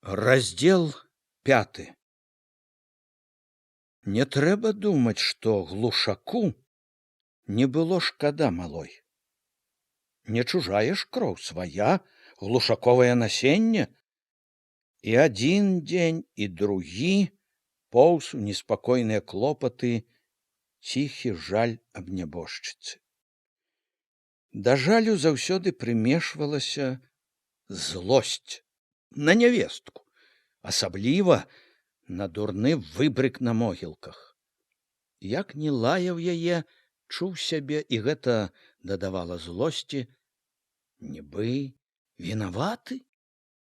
Раздел 5. Не трэба думаць, што глушаку не было шкада малой. Не чужая ж кроў свая, глушаковае насенне. І адзін дзень, і другі поўз у неспакойныя клопаты ціхі жаль аб нябожчыцы. Да жалю заўсёды прымешвалася злосць на нявестку, асабліва на дурны выбрык на могілках. Як не лаяў яе, чуў сябе, і гэта дадавала злосці, нібы вінаваты,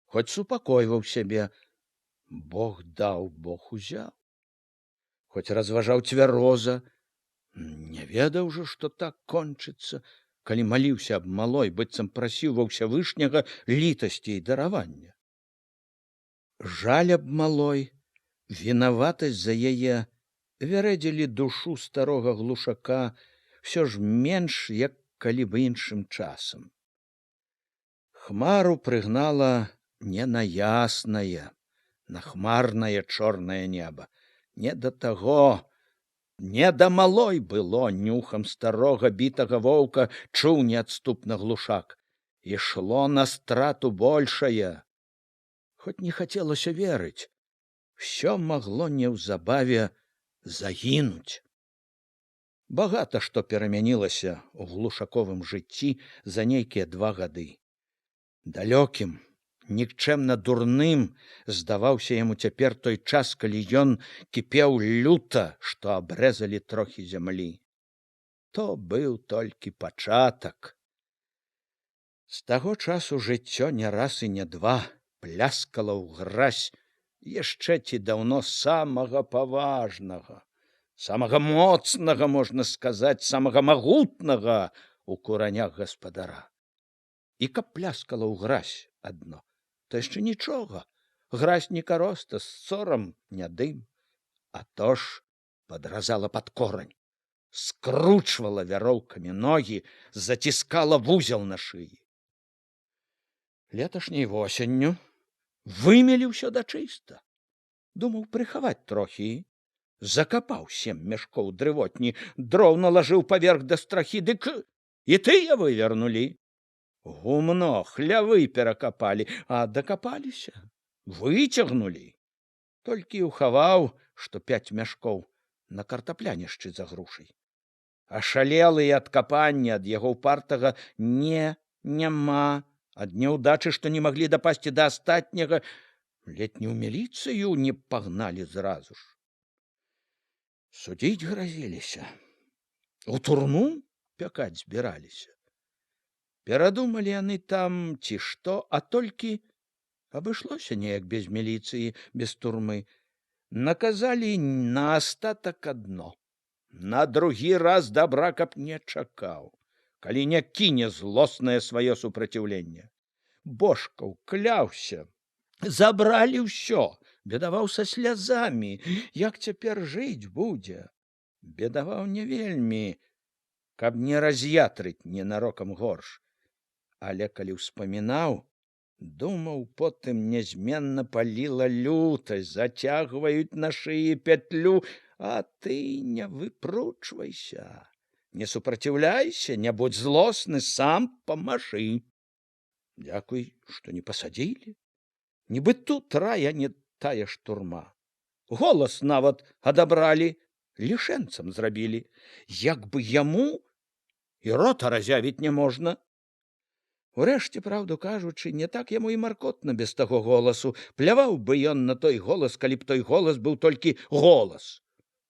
хоць супакойваў сябе: Бог даў, Бог узяў. Хоць разважаў цвяроза, не ведаў жа, што так кончыцца, калі маліўся аб малой, быццам прасіў ва ўсявышняга літасці і даравання. Жаль аб малой, вінаватасць за яе вярэдзілі душу старога глушака ўсё ж менш, як калі б іншым часам. Хмару прыгнала не на яснае, на хмарнае чорнае неба. Не да таго, не да малой было, нюхам старога бітага воўка чуў неадступна глушак. Ішло на страту большае. Хоць не хацелася верыць, усё магло неўзабаве загінуць. Багата што перамянілася ў глушаковым жыцці за нейкія 2 гады. Далёкім, нікчэмна дурным здаваўся яму цяпер той час, калі ён кіпеў люта, што абрэзалі трохі зямлі. То быў толькі пачатак. З таго часу жыццё не раз і не 2 пляскала ў гразь яшчэ ці даўно самага паважнага, самага моцнага, можна сказаць, самага магутнага у куранях гаспадара. І каб пляскала ў гразь адно, то яшчэ нічога, гразь не кароста, ссорам не дым, а то ж падразала пад корань, скручвала вяроўкамі ногі, заціскала вузел на шыі. Леташняй восенню вымелі ўсё дачыста. Думаў прыхаваць трохі, закапаў 7 мяшкоў дрывотні, дроў налажыў паверх да страхі, дык і тыя вывернулі. Гумно, хлявы перакапалі, а дакапаліся, выцягнулі. Толькі ўхаваў, што 5 мяшкоў на картаплянішчы за грушай. Ашалелы ад капання, ад яго ўпартага няма, ад няўдачы, што не маглі дапасці да астатняга, ледь не ў міліцыю не пагналі зразу ж. Судзіць гразіліся, у турму пякаць збіраліся. Перадумалі яны там ці што, а толькі абышлося неяк без міліцыі, без турмы. Наказалі на астатак адно: на другі раз дабра каб не чакаў, калі не кіне злоснае сваё супраціўленне. Божкаў кляўся, забралі ўсё, бедаваў са слязамі, як цяпер жыць будзе. Бедаваў не вельмі, каб не раз'ятрыць ненарокам горш. Але калі ўспамінаў, думаў, потым нязменна паліла лютасць, зацягваюць на шыі пятлю, а ты не выпручвайся, не супраціўляйся, не будзь злосны, сам памажы. Дзякуй, што не пасадзілі. Нібы тут рая не тая ж турма. Голас нават адабралі, лішэнцам зрабілі. Як бы яму і рота разявіць не можна. Урэшце, праўду кажучы, не так яму і маркотна без таго голасу. Пляваў бы ён на той голас, калі б той голас быў толькі голас.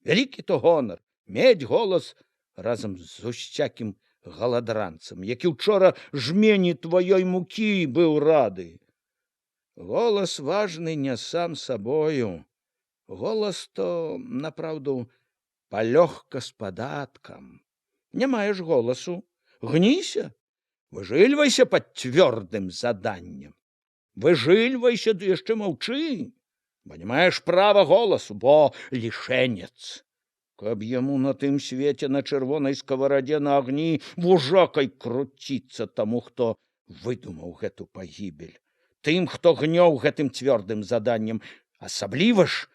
Вялікі то гонар мець голас разам з усякім галадранцам, які учора жмені тваёй мукі быў рады. Голас важны не сам сабою. Голас то, напраўду, палёгка з падаткам. Не маеш голасу, гніся, выжыльвайся пад цвёрдым заданнем. Выжыльвайся, ды яшчэ маўчы, бо не маеш права голасу, бо лішэнец. Каб яму на тым свеце на чырвонай скаварадзе на агні вужакай круціцца таму, хто выдумаў гэту пагібель. тым, хто гнёў гэтым цвёрдым заданнем, асабліва ж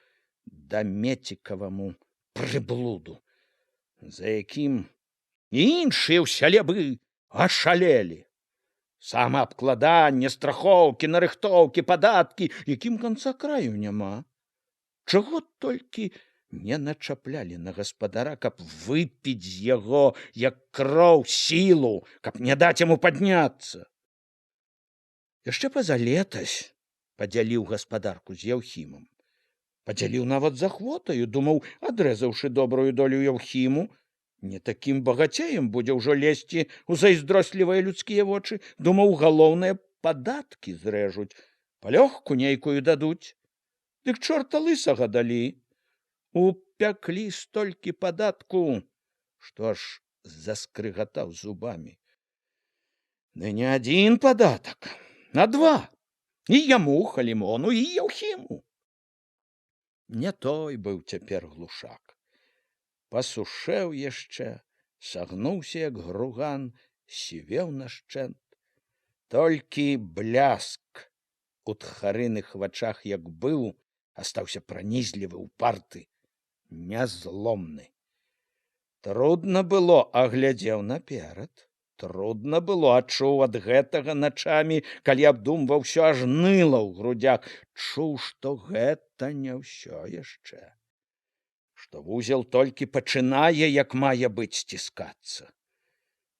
да мецікаваму прыблуду, за якім і іншыя ў сяле бы ашалелі. Самаабкладанне, страхоўкі, нарыхтоўкі, падаткі, якім канца краю няма. Чаго толькі не начаплялі на гаспадара, каб выпіць з яго, як кроў, сілу, каб не даць яму падняцца. Яшчэ пазалетась падзяліў гаспадарку з Яўхімам. Падзяліў нават з ахвотаю, думаў, адрэзаўшы добрую долю Яўхіму, не такім багацеем будзе ўжо лезці ў зайздрослівыя людскія вочы. Думаў, галоўнае, падаткі зрэжуць, палёгку нейкую дадуць. Дык чорта лысага далі. Упяклі столькі падатку, што аж заскрыгатаў зубамі. Ды не адзін падатак, а два. І яму, Халімону, і Яўхіму. Не той быў цяпер Глушак. Пасушэў яшчэ, сагнуўся, як груган, сівеў нашчэнт. Толькі бляск у тхарыных вачах, як быў, астаўся пранізлівы, упарты, нязломны. Трудна было, аглядзеў наперад. Трудна было, адчуў ад гэтага начамі, калі абдумваў усё, аж ныла ў грудях. Чуў, што гэта не ўсё яшчэ, што вузел толькі пачынае, як мае быць, сціскацца.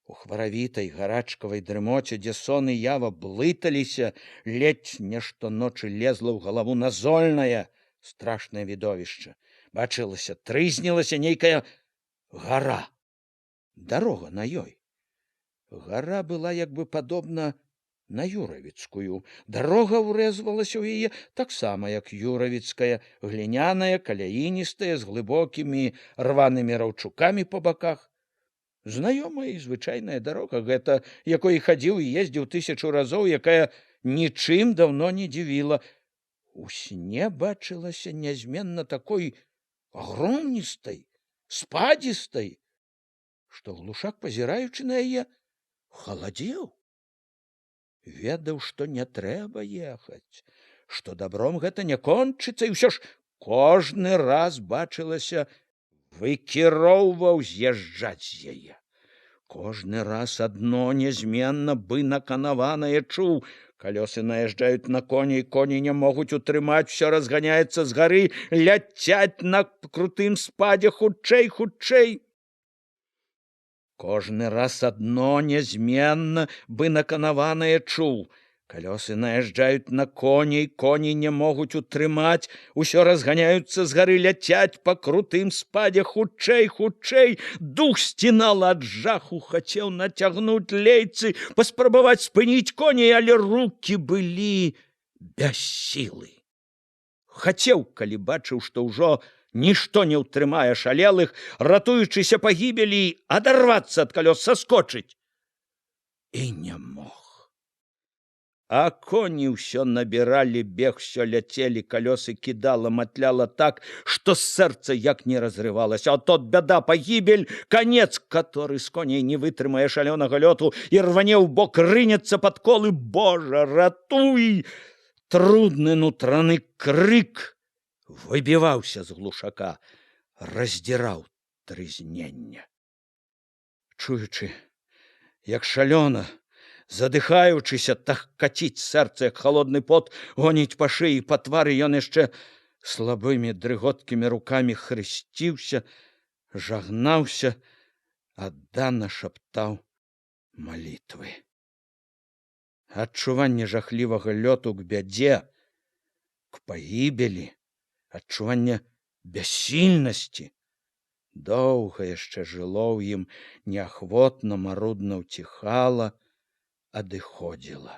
У хваравітай гарачкавай дрымоце, дзе сон і ява блыталіся, ледзь не штоночы лезла ў галаву назольнае, страшнае відовішча. Бачылася, трызнілася нейкая гара, дарога на ёй. Гара была як бы падобна на Юравіцкую. Дарога ўрэзвалася ў яе таксама, як Юравіцкая, гліняная, каляіністая, з глыбокімі рванымі раўчукамі па баках. Знаёмая і звычайная дарога, гэта, якой хадзіў і ездзіў 1000 разоў, якая нічым даўно не дзівіла. У сне бачылася нязменна такой агромністай, спадзістай, што Глушак, пазіраючы на яе, халадзеў. Ведаў, што не трэба ехаць, што добром гэта не кончыцца, і ўсё ж кожны раз бачылася, выкіроўваў з'язджаць з яе. Кожны раз адно нязменна бы наканаванае чуў: калёсы наязджаюць на коней, коні не могуць утрымаць, усё разганяецца з гары, ляцяць на крутым спадзе хутчэй, хутчэй. Кожны раз адно нязменна бы наканаванае чуў: калёсы наязджаюць на коней, коні не могуць утрымаць, усё разганяюцца з гары, ляцяць па крутым спадзе хутчэй, хутчэй. Дух сцінала ад жаху, хацеў нацягнуць лейцы, паспрабаваць спыніць коней, але рукі былі без сілы. Хацеў, калі бачыў, што ўжо нішто не ўтрымае шалелых, ратуючыся пагібелі, адарвацца ад калёс, саскочыць. І не мог. А коні ўсё набіралі бег, усё ляцелі, калёсы кідала, матляла так, што сэрца як не разрывалася. А тот бяда, пагібель, канец, каторы з коней не вытрымае шалёнага лёту і рване ў бок, рынецца пад колы. Божа, ратуй! Трудны нутраны крык выбіваўся з Глушака, раздзіраў трызненне. Чуючы, як шалёна, задыхаючыся, так каціць сэрца, як халодны пот, гоніць па шыі, па твары, ён яшчэ слабымі дрыготкімі рукамі хрысціўся, жагнаўся, аддана шаптаў малітвы. Адчуванне жахлівага лёту к бядзе, к пагібелі, адчуванне бяссільнасці доўга яшчэ жыло ў ім, неахвотна, марудна ўціхала, адыходзіла.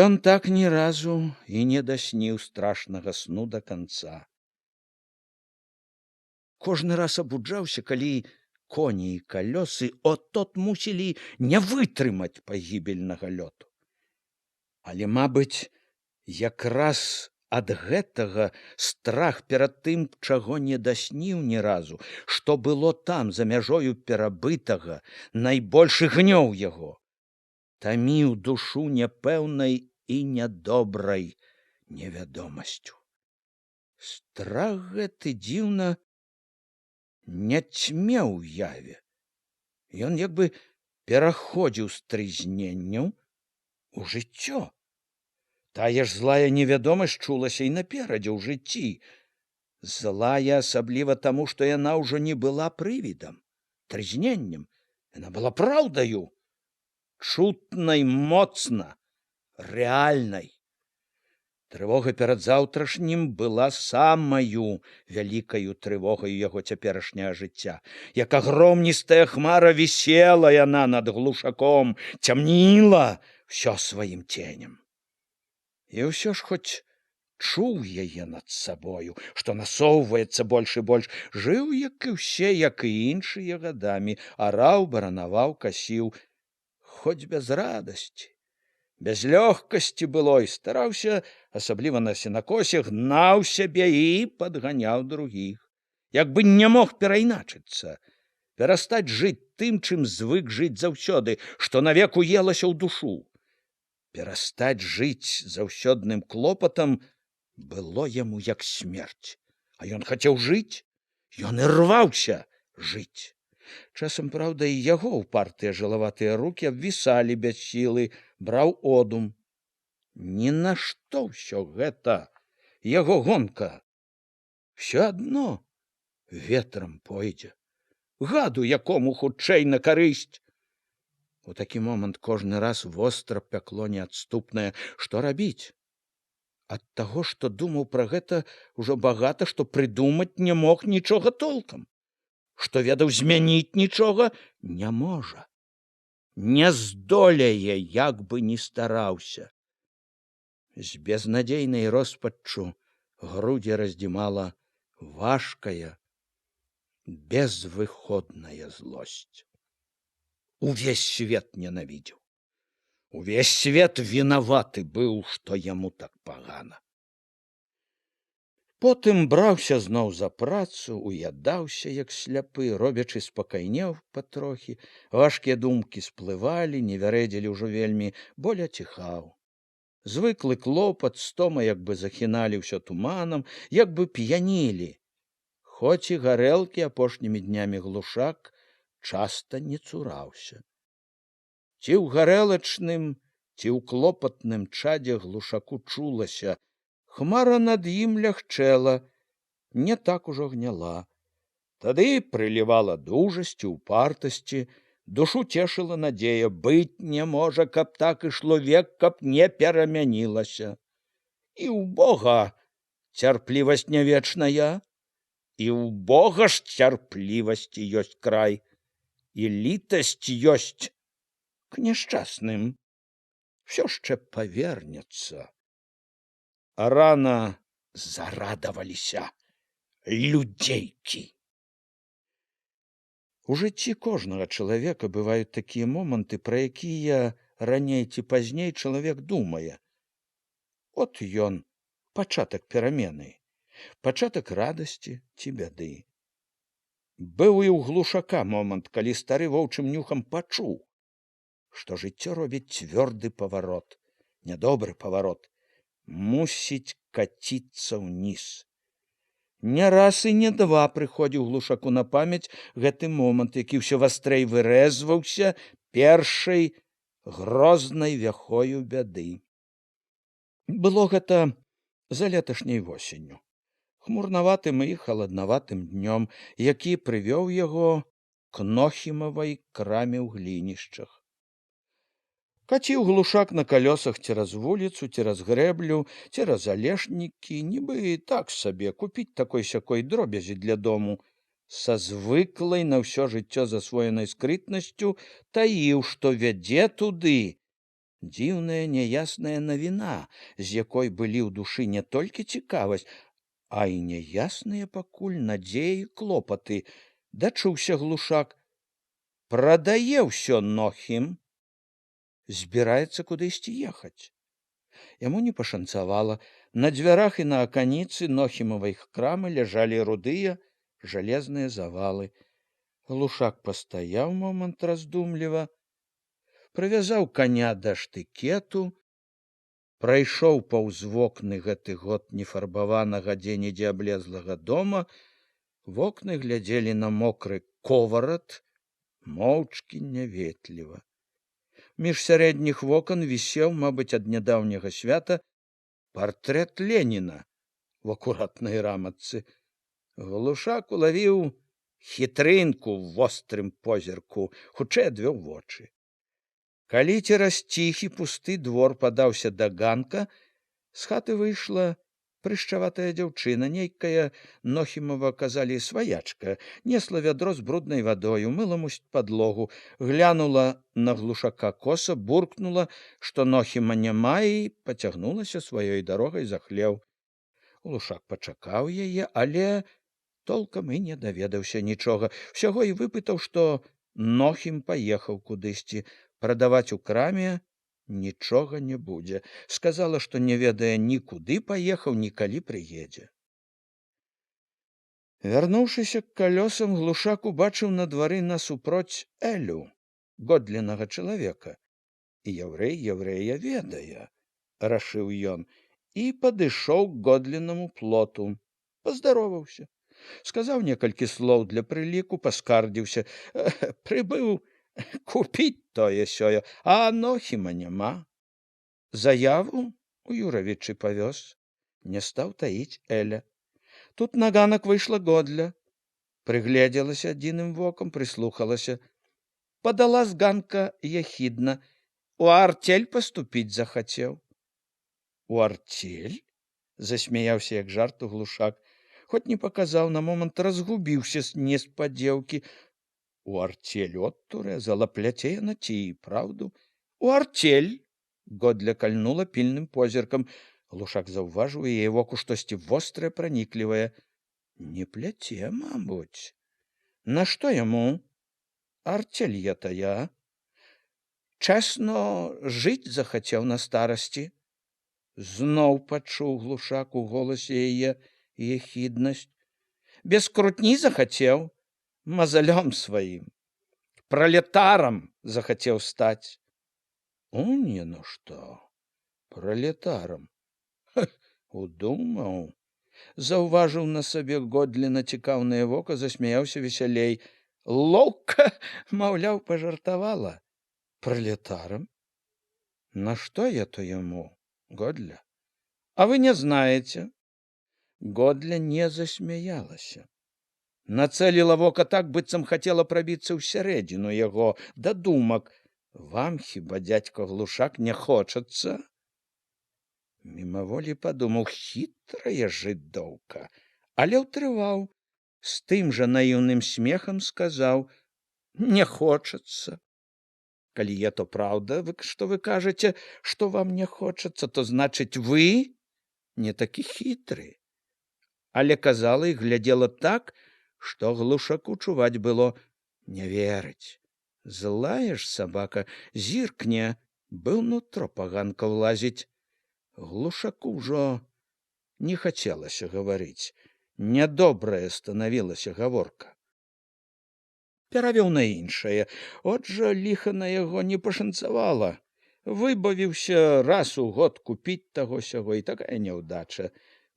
Ён так ні разу і не дасніў страшнага сну да канца. Кожны раз абуджаўся, калі коні і калёсы от-от мусілі не вытрымаць пагібельнага лёту. Але, мабыць, якраз ад гэтага страх перад тым, чаго не дасніў ні разу, што было там, за мяжою перабытага, найбольшы гнёў яго. таміў душу няпэўнай і нядобрай невядомасцю. Страх гэты дзіўна не цьмеў яве. Ён як бы пераходзіў з трызненняў у жыццё. Тая ж злая невядомасць чулася і наперадзе ў жыцці. Злая асабліва таму, што яна ўжо не была прывідам, трызненнем. Яна была праўдаю, чутнай моцна, рэальнай. Трывога перад заўтрашнім была самаю вялікаю трывогаю яго цяперашняга жыцця. Як агромністая хмара вісела яна над глушаком, цямніла ўсё сваім ценем. І ўсё ж хоць чуў яе над сабою, што насоўваецца больш і больш, жыў, як і ўсе, як і іншыя гадамі, араў, баранаваў, касіў, хоць без радасці, без лёгкасці былой, стараўся, асабліва на сенакосе, гнаў сябе і падганяў другіх, як бы не мог перайначыцца, перастаць жыць тым, чым звык жыць заўсёды, што навек уелася ў душу. Перастаць жыць заўсёдным клопатам было яму як смерць, а ён хацеў жыць, ён і рваўся жыць. Часам, праўда, і яго упартыя жылаватыя рукі абвісалі без сілы, браў одум. Ні на што ўсё гэта, яго гонка. Всё адно ветрам пойдзе, гаду якому хутчэй на карысць. У такі момант кожны раз востра пякло неадступнае. Што рабіць? Ад таго, што думаў пра гэта ўжо багата, што прыдумаць не мог нічога толкам, што ведаў змяніць нічога не можа, не здолее, як бы ні стараўся. З безнадзейнай роспаччу грудзі раздзімала важкая, безвыходная злосць. Увесь свет ненавідзеў. Увесь свет вінаваты быў, што яму так пагана. Потым браўся зноў за працу, уядаўся, як сляпы, робячы спакайнеў патрохі, важкія думкі сплывалі, не вярэдзілі ўжо вельмі, боль аціхаў. Звыклы клопат, стома як бы захіналі ўсё туманам, як бы п'янілі. Хоць і гарэлкі апошнімі днямі глушак часта не цураўся. Ці ў гарэлачным, ці ў клопатным чадзе глушаку чулася, хмара над ім лягчэла, не так ужо гняла. Тады прылівала дужасці, упартасці, душу цешыла надзея, быць не можа, каб так ішло век, каб не перамянілася. І ў Бога цярплівасць не вечная, і ў Бога ж цярплівасці ёсць край, і літасць ёсць к няшчасным. Всё яшчэ павернецца. А рана зарадаваліся людзейкі. У жыцці кожнага чалавека бываюць такія моманты, пра якія раней ці пазней чалавек думае. От ён, пачатак перамены, пачатак радасці ці бяды. Быў і ў глушака момант, калі стары воўчым нюхам пачуў, што жыццё робіць цвёрды паварот, нядобры паварот, мусіць каціцца ўніз. Не раз і не два прыходзіў глушаку на памяць гэты момант, які ўсё вастрэй вырэзваўся першай грознай вяхою бяды. Было гэта за леташняй восенню, хмурнаватым і халаднаватым днём, які прывёў яго к Нохімавай краме ў глінішчах. Каціў глушак на калёсах цераз вуліцу, цераз грэблю, цераз алешнікі, нібы так сабе купіць такой-сякой дробязі для дому. Са звыклай на ўсё жыццё засвоенай скрытнасцю таіў, што вядзе туды дзіўная няясная навіна, з якой былі ў душы не толькі цікавасць, а і няясныя пакуль надзеі, клопаты. Дачуўся глушак. Прадае ўсё Нохім, збіраецца кудысьці ехаць. Яму не пашанцавала. На дзвярах і на аканіцы Нохімавай крамы ляжалі рудыя жалезныя завалы. Глушак пастаяў момант раздумліва, прывязаў каня да штыкету, прайшоў паўз вокны гэты год нефарбаванага дзе-нідзе аблезлага дома, вокны глядзелі на мокры коварат, моўчкі няветліва. Між сярэдніх вокон вісеў, мабыць, ад нядаўняга свята, партрэт Леніна в акуратнай раматцы. Глушак улавіў хітрынку ў вострым позірку, хутчэй адвёў вочы. Калі цераз ціхі пусты двор падаўся да ганка, з хаты выйшла прышчаватая дзяўчына, нейкая, Нохімова казалі, сваячка, несла вядро з бруднай вадою, мыла мусіць падлогу, глянула на Глушака коса, буркнула, што Нохіма няма, і пацягнулася сваёй дарогай за хлеў. Глушак пачакаў яе, але толкам і не даведаўся нічога. Усяго і выпытаў, што Нохім паехаў кудысьці, прадаваць у краме нічога не будзе. Сказала, што не ведае ні куды паехаў, ні калі прыедзе. Вярнуўшыся к калёсам, Глушак убачыў на двары насупроць Элю, Годлінага чалавека. І яўрэй яўрэя ведае, рашыў ён, і падышоў к Годлінаму плоту. Паздароваўся. Сказаў некалькі слоў для прыліку, паскардзіўся. Прыбыў купіць тое-сёе, а Нохіма няма. Заяву у Юравічы павёз. Не стаў таіць Эля. Тут на ганак выйшла Годля. Прыгледзелася адзіным вокам, прыслухалася. Падала з ганка яхідна. У артель паступіць захацеў. У артель? Засмяяўся як жарту Глушак. Хоць не паказаў, на момант разгубіўся з неспадзеўкі. У артель от турэзала, пляце яна ці і праўду. У артель! Годля кальнула пільным позіркам. Глушак заўважыў яе воку штосьці вострае, праніклівае. Не пляце, мабуть. Нашто яму? Артель я тая. Чэсна жыць захацеў на старасці. Зноў пачуў Глушак у голасе яе ехіднасць. Без крутні захацеў, мазалём сваім. Пралетарам захацеў стаць. Не ну што, пралетарам. Удумаў. Заўважыў на сабе Годліна цікаўнае вока, засмяяўся весялей. Лоўка, маўляў, пажартавала. Пралетарам? Нашто я то яму, Годля? А вы не знаете? Годля не засмяялася. Нацэліла вока так, быццам хацела прабіцца ўсярэдзіну яго, да думак. Вам хіба, дядька Глушак, не хочацца? Мімаволі падумаў, хітрая жыдоўка, але ўтрываў. З тым жа наіўным смехам сказаў, не хочацца. Калі я то праўда, што вы кажаце, што вам не хочацца, то значыць вы не такі хітры. Але казала і глядзела так, што Глушаку чуваць было не верыць. Злая ж сабака, зіркне, быў нутро паганка ўлазіць. Глушаку ўжо не хацелася гаварыць. Нядобрая станавілася гаворка. Перавёў на іншае. От жа ліха на яго не пашанцавала. Выбавіўся раз у год купіць таго-сяго, і такая няўдача.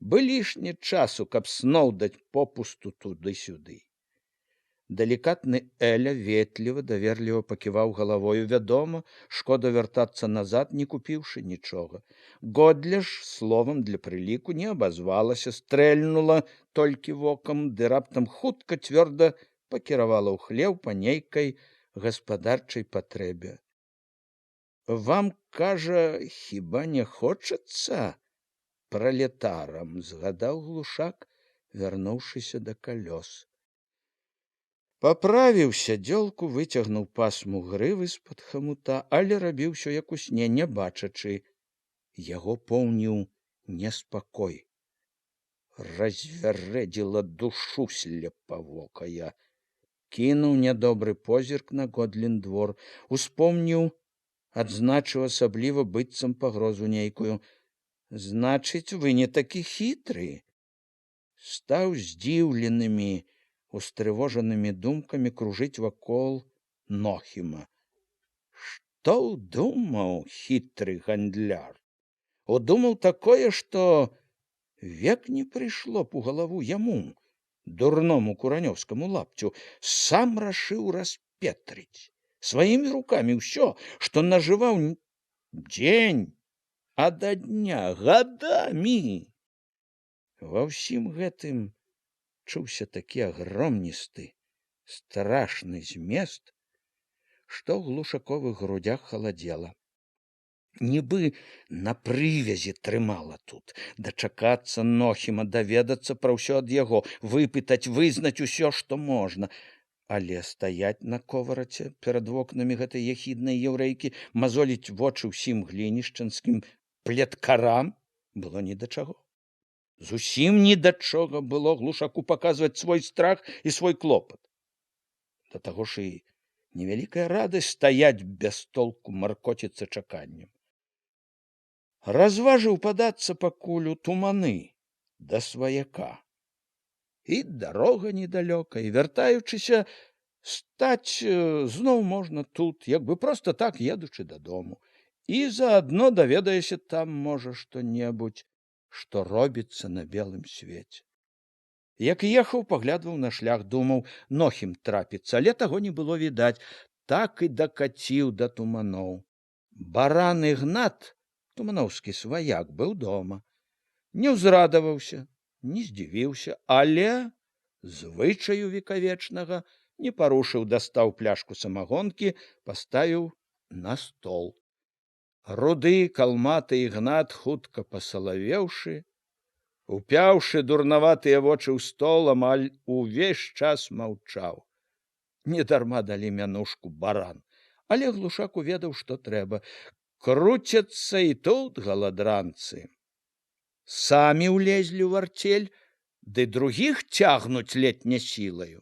Бы лішне часу, каб сноў даць попусту туды-сюды. Далікатны Эля ветліва, даверліва паківаў галавою. Вядома, шкода вяртацца назад, не купіўшы нічога. Годля ж словам для прыліку не абазвалася, стрэльнула толькі вокам, ды раптам хутка цвёрда пакіравала ў хлеў па нейкай гаспадарчай патрэбе. Вам, кажа, хіба не хочацца? Пралетарам, згадаў Глушак, вярнуўшыся да калёс. Паправіў сядзёлку, выцягнуў пасму грывы з-пад хамута, але рабіў усё як у сне, не бачачы. Яго поўніў неспакой. Развярэдзіла душу слепавокая. Кінуў нядобры позірк на Годлін двор, успомніў, адзначыў асабліва быццам пагрозу нейкую. Значыць, вы не такі хітры. Стаў здзіўленымі, устрывожанымі думкамі кружыць вакол Нохіма. Што ўдумаў хітры гандляр? Удумаў такое, што век не прыйшло б у галаву яму, дурному куранёўскаму лапцю, сам рашыў распетрыць сваімі рукамі ўсё, што нажываў дзень, а да дня гадамі. Ва ўсім гэтым чуўся такі агромністы, страшны змест, што ў глушаковых грудях халадзела. Нібы на прывязі трымала тут, дачакацца Нохіма, даведацца пра ўсё ад яго, выпытаць, вызнаць усё, што можна. Але стаяць на ковараце перад вокнамі гэтай яхіднай яўрэйкі, мазоліць вочы ўсім глінішчанскім плеткарам было ні да чаго. Зусім ні да чога было глушаку паказваць свой страх і свой клопат. Да таго ж і невялікая радасць стаяць без толку, маркоціцца чаканнем. Разважыў падацца пакуль у туманы да сваяка. І дарога недалёка, і вяртаючыся, стаць зноў можна тут, як бы проста так едучы дадому. І заадно даведаешся там, можа, што-небудзь, што робіцца на белым свеце. Як ехаў, паглядваў на шлях, думаў, Нохім трапіцца, але таго не было відаць, так і дакаціў да туманоў. Баран Ігнат, туманоўскі сваяк, быў дома. Не ўзрадаваўся, не здзівіўся, але звычаю векавечнага не парушыў, дастаў пляшку самагонкі, паставіў на стол. Руды калматы Ігнат, хутка пасалавеўшы, упяўшы дурнаватыя вочы ў стол, амаль увесь час маўчаў. Недарма далі мянушку баран, але глушак уведаў, што трэба. Круцяцца і тут галадранцы. Самі ўлезлі ў артель, ды другіх цягнуць ледь не сілаю.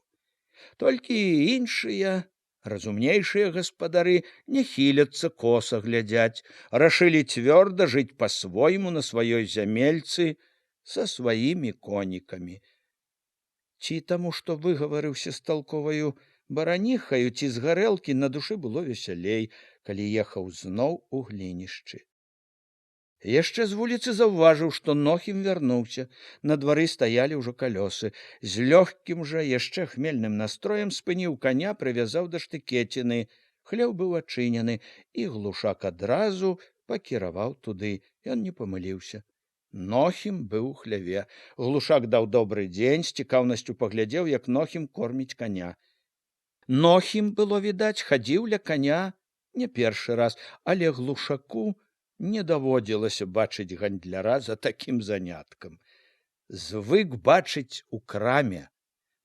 Толькі іншыя, разумнейшыя гаспадары не хіляцца, коса глядзяць, рашылі цвёрда жыць па-свойму на сваёй зямельцы са сваімі конікамі. Ці таму, што выгаварыўся з талковаю бараніхаю, ці з гарэлкі, на душы было весялей, калі ехаў зноў у глінішчы. Яшчэ з вуліцы заўважыў, што Нохім вярнуўся. На двары стаялі ўжо калёсы. З лёгкім жа, яшчэ хмельным настроем спыніў каня, прывязаў да штыкеціны. Хлеў быў адчынены, і глушак адразу пакіраваў туды. Ён не памыліўся. Нохім быў у хляве. Глушак даў добры дзень, з цікаўнасцю паглядзеў, як Нохім корміць каня. Нохім, было відаць, хадзіў ля каня не першы раз, але глушаку не даводзілася бачыць гандляра за такім заняткам. Звык бачыць у краме.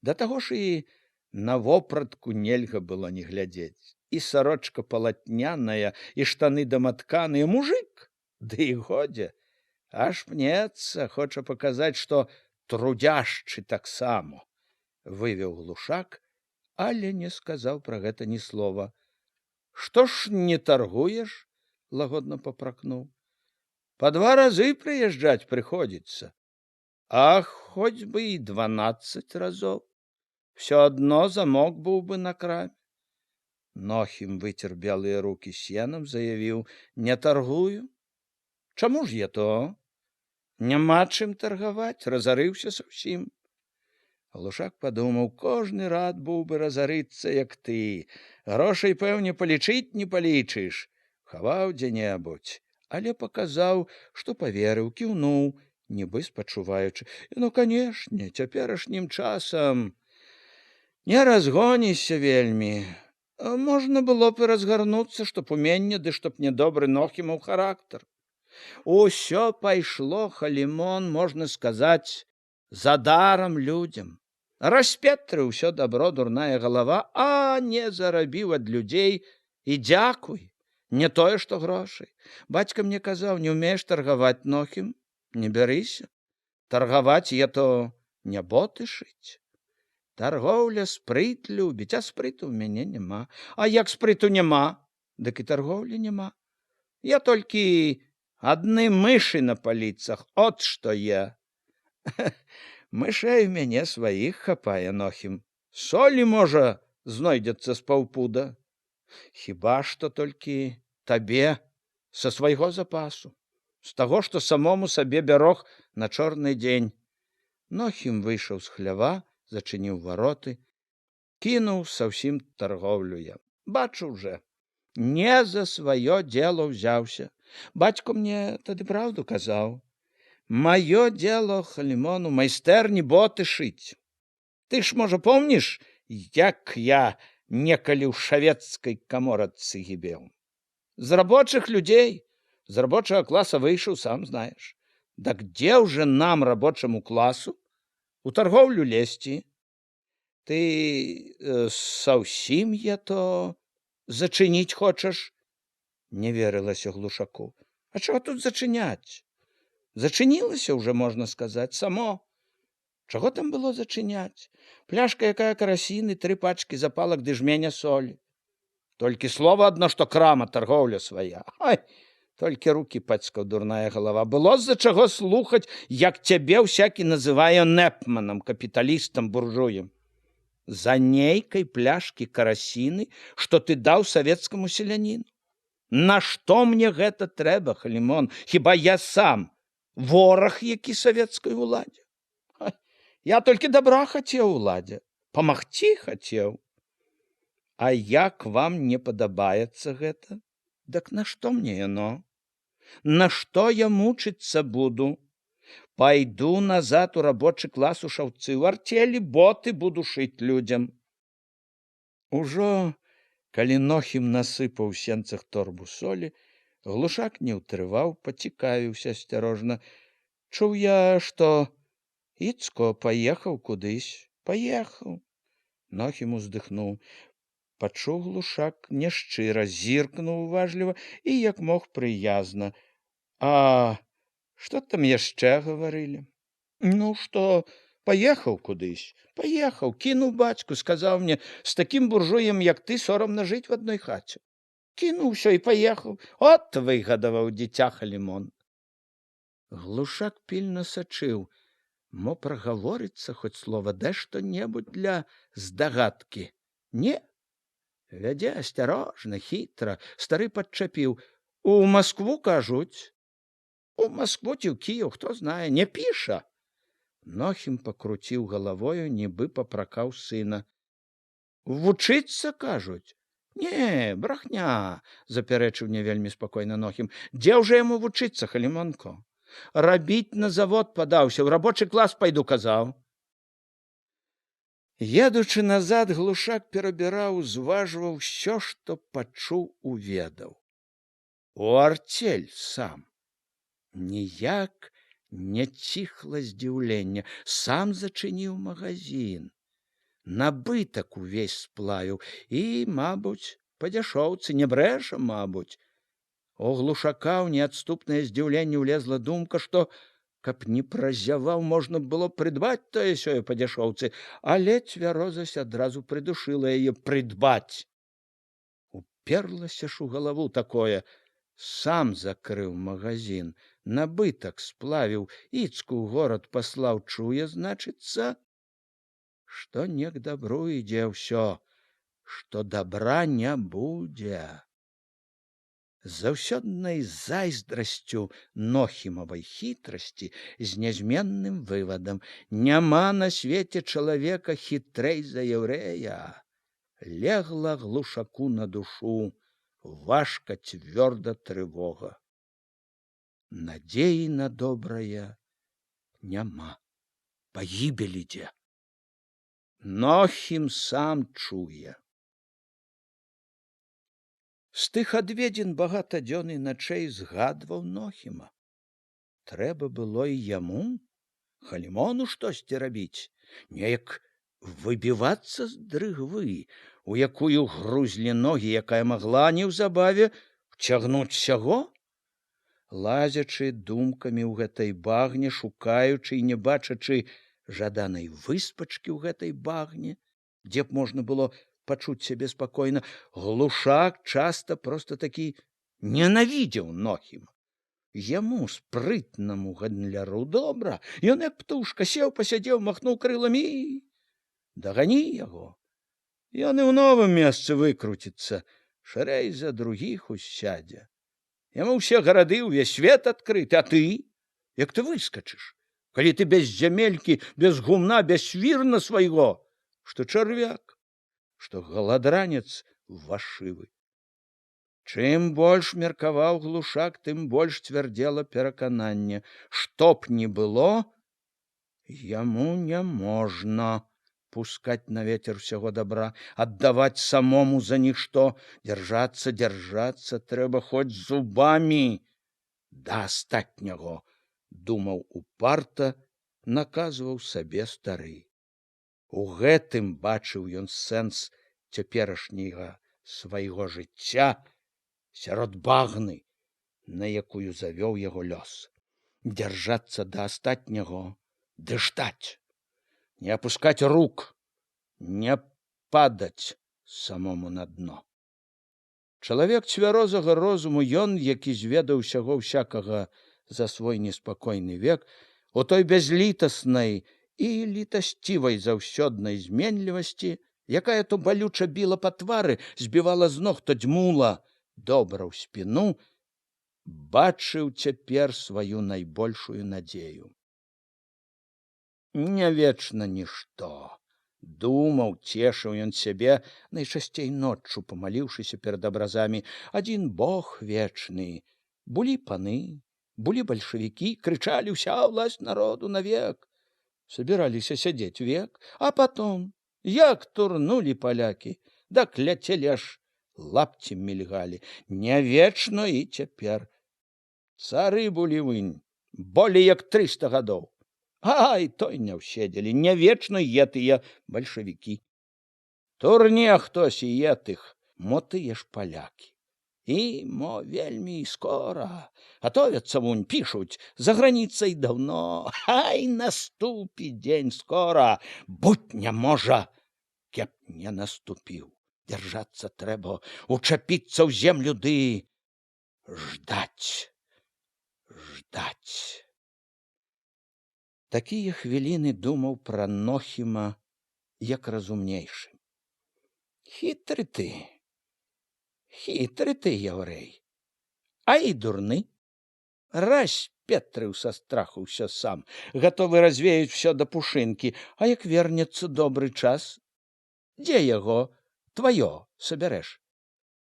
Да таго ж і на вопратку нельга было не глядзець. І сарочка палатняная, і штаны даматканыя, мужик, ды і годзе. Аж пнецца, хоча паказаць, што трудяшчы таксама. Вывеў глушак, але не сказаў пра гэта ні слова. Што ж не таргуеш? Лагодна папракнуў. Па 2 разы прыязджаць прыходзіцца. А хоць бы і 12 разоў. Всё адно замок быў бы на краме. Нохім выцер белыя рукі сенам, заявіў, не таргую. Чаму ж я то? Няма чым таргаваць, разарыўся зусім. Глушак падумаў, кожны рад быў бы разарыцца, як ты. Грошай, пэўне, палічыць не палічыш. Хаваў дзе-небудзь, але паказаў, што паверыў, кіўнуў, нібы спачуваючы. Ну, канешне, цяперашнім часам не разгонішся вельмі. Можна было б і разгарнуцца, чтоб уменне, ды чтоб недобры Нохімаў характар. Усё пайшло, халімон, можна сказаць, задарам людзям. Распетрыў усё дабро дурная галава, а не зарабіў ад людзей і дзякуй. Не тое, што грошай. Бацька мне казаў, не ўмееш таргаваць, Нохім, не бярыся. Таргаваць я то не боты шыць. Таргоўля спрыт любіць, а спрыту ў мяне няма. А як спрыту няма, дык і таргоўлі няма. Я толькі адны мышы на паліцах, от што я. Мышэй у мяне сваіх хапае, Нохім. Солі, можа, знойдзецца з паўпуда. Хіба што толькі табе са свайго запасу, з таго, што самому сабе бярог на чорны дзень. Нохім выйшаў з хлява, зачыніў вароты, кінуў са ўсім таргоўлю я. Бачу уже, не за сваё дело ўзяўся. Бацько мне тады праўду казаў. Маё дело, Халімон, у майстэрні боты шыць. Ты ж, можа, помніш, як я некалі ў шавецкай каморатцы гібеў? З рабочых людзей, з рабочага класа выйшаў, сам знаеш. Дак дзе ўжо нам, рабочаму класу, у таргоўлю лезці? Ты саўсім я то зачыніць хочаш? Не верылася Глушаку. А чаго тут зачыняць? Зачынілася ўжо, можна сказаць, само. Чаго там было зачыняць? Пляшка якая карасіны, 3 пачкі запалак ды жменя солі. Толькі слова адно, што крама, таргоўля свая. Ай, толькі рукі пацькаў дурная галава. Было з-за чаго слухаць, як цябе ўсякі называе нэпманам, капіталістам, буржуем. За нейкай пляшкі карасіны, што ты даў савецкаму селяніну. Нашто мне гэта трэба, Халімон? Хіба я сам вораг, які савецкай уладзе? Я толькі добра хацеў уладзе, памагчы хацеў. А як вам не падабаецца гэта? Дак нашто мне яно? Нашто я мучыцца буду? Пайду назад у рабочы клас у шаўцы, у артелі боты буду шыць людзям. Ужо, калі Нохім насыпаў у сенцах торбу солі, Глушак не ўтрываў, пацікавіўся асцярожна. Чуў я, што Іцко паехаў кудысь. Паехаў. Нохім уздыхнуў. Пачуў Глушак няшчыра, зіркнуў уважліва і як мог прыязна. А што там яшчэ гаварылі? Ну, што паехаў кудысь. Паехаў, кінуў бацьку, сказаў мне, з такім буржуем, як ты, сорамна жыць в адной хаце. Кінуў усё і паехаў. От выгадаваў дзіця Халімон. Глушак пільна сачыў. Мо прагаворыцца хоць слова, да што-небудзь для здагадкі. Не. Вядзе асцярожна, хітра. Стары падчапіў. У Маскву, кажуць. У Маскву ці ў Кіеў, хто знае, не піша. Нохім пакруціў галавою, нібы папракаў сына. Вучыцца, кажуць. Не, брахня, запярэчыў не вельмі спакойна Нохім. Дзе ўжо яму вучыцца, Халімонко? Рабіць на завод падаўся, у рабочы клас пайду, казаў. Едучы назад, Глушак перабіраў, зважваў усё, што пачуў, уведаў. У артель сам. Ніяк не ціхла здзіўлення. Сам зачыніў магазін. Набытак увесь сплавіў і, мабуць, па дзяшоўцы, не брэша, мабуць. У Глушака ў неадступнае здзіўленне ўлезла думка, што, каб не празяваў, можна было прыдбаць тое-сёе па дзяшоўцы, але цвярозасць адразу прыдушыла яе прыдбаць. Уперлася ж у галаву такое. Сам закрыў магазін, набытак сплавіў, Іцку ў горад паслаў, чуе, значыцца, што не к добру ідзе ўсё, што добра не будзе. Заўсёднай зайздрасцю Нохімавай хітрасці з нязменным вывадам. Няма на свеце чалавека хітрэй за яўрэя. Легла Глушаку на душу важка, цвёрда трывога. Надзеі на добрае няма. Пагібель ідзе. Нохім сам чуе. З тых адведзін багата дзён і начэй згадваў Нохіма. Трэба было і яму, Халімону, штосьці рабіць, неяк выбівацца з дрыгвы, у якую грузлі ногі, якая магла неўзабаве вцягнуць сяго. Лазячы думкамі ў гэтай багне, шукаючы і не бачачы жаданай выспачкі ў гэтай багне, дзе б можна было пачуць сябе спакойна, Глушак часта проста такі ненавідзеў Нохіма. Яму, спрытнаму гандляру, добра. Ён, як птушка, сеў, пасядзеў, махнуў крыламі і... Дагані яго. Ён і ў новым месцы выкруціцца. шырэй за другіх усядзе. Яму ўсе гарады, увесь свет адкрыты, а ты? Як ты выскачыш? Калі ты без зямелькі, без гумна, без свірна свайго, што чарвяк, што галадранец вашывы. Чым больш меркаваў Глушак, тым больш цвярдзела перакананне, што б ні было, яму няможна пускаць на ветер усяго добра, аддаваць самому за нішто, дзяржацца трэба хоць зубамі да астатняго, думаў упарта, наказваў сабе стары. У гэтым бачыў ён сэнс цяперашняга свайго жыцця сярод багны, на якую завёў яго лёс. Дзяржацца да астатняго, ды ждаць, не апускаць рук, не падаць самому на дно. Чалавек цвярозага розуму, ён, які зведаў усяго ўсякага за свой неспакойны век, у той бязлітаснай і літасцівай заўсёднай зменлівасці, якая то балюча біла па твары, збівала з ног, то дзьмула добра ў спіну, бачыў цяпер сваю найбольшую надзею. Не вечна нішто, думаў, цешыў ён сябе, найчасцей ноччу, памаліўшыся перад абразамі. Адзін Бог вечны, былі паны, былі бальшавікі, крычалі «Уся власть народу навек!» Собираліся сядзець век, а потом, як турнулі палякі, дак ляцелі аж лапцем мільгалі. Не вечна і цяпер. Цары былі вынь, болей як 300 гадоў. Ай, той не ўседзелі, не вечна етыя бальшавікі. Турне хтось і етых, мо тыя ж палякі. І мо вельмі скора, гатовяцца вунь, пішуць, за граніцай даўно. Ай, наступі дзень скора, будь не можа, кеп не наступіў. Дзяржацца трэба, учапіцца ў землю ды ждаць. Такія хвіліны думаў пра Нохіма як разумнейшы. Хітры ты, яўрэй, а і дурны. Распетрыў са страху ўсё сам, гатовы развеяць усё да пушынкі, а як вернецца добры час, дзе яго, тваё, сабярэш?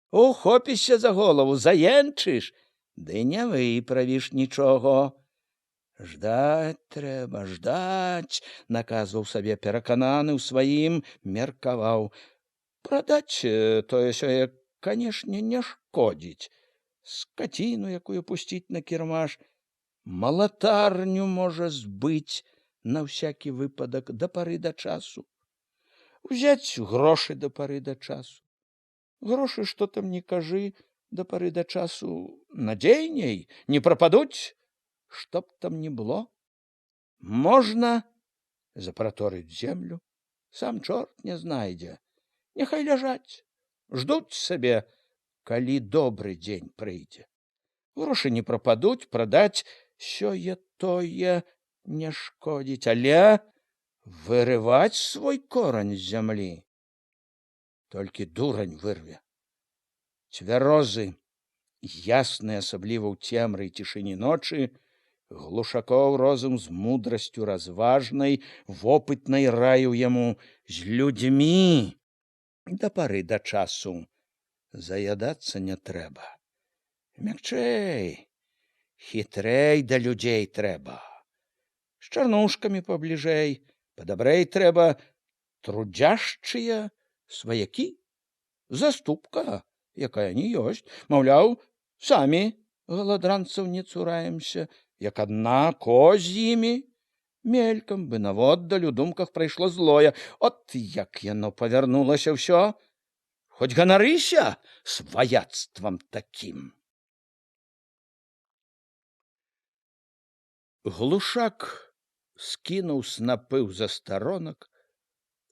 Ухопішся за голову, заенчыш, ды не выправіш нічога. Ждаць трэба, ждаць, наказваў сабе перакананы ў сваім, меркаваў. Прадаць тое-сёе, канешне, не шкодзіць. Скаціну якую пусціць на кірмаш, малатарню можа збыць на ўсякі выпадак да пары да часу. Узяць грошы да пары да часу. Грошы, што там не кажы, да пары да часу надзейней, не прападуць, што б там ні было. Можна запраторыць землю, сам чорт не знайдзе. Няхай ляжаць, ждуць сабе, калі добры дзень прыйдзе. Грошы не прападуць, прадаць сёе-тое не шкодзіць, але вырываць свой корань з зямлі толькі дурань вырве. Цвярозы, ясны, асабліва ў цемры і цішыні ночы, Глушакоў розум з мудрасцю разважнай, вопытнай раіў яму з людзьмі да пары да часу заядацца не трэба. Мякчэй, хітрэй да людзей трэба. З чарнушкамі пабліжэй, падабрэй трэба, трудзяшчыя сваякі, заступка, якая не ёсць, маўляў, самі галадранцаў не цураемся, як адна коз'імі. Мелькам бы наводдаль у думках прайшло злое. От як яно павярнулася ўсё, хоць ганарыся сваяцтвам такім. Глушак скінуў снапы ў застаронак,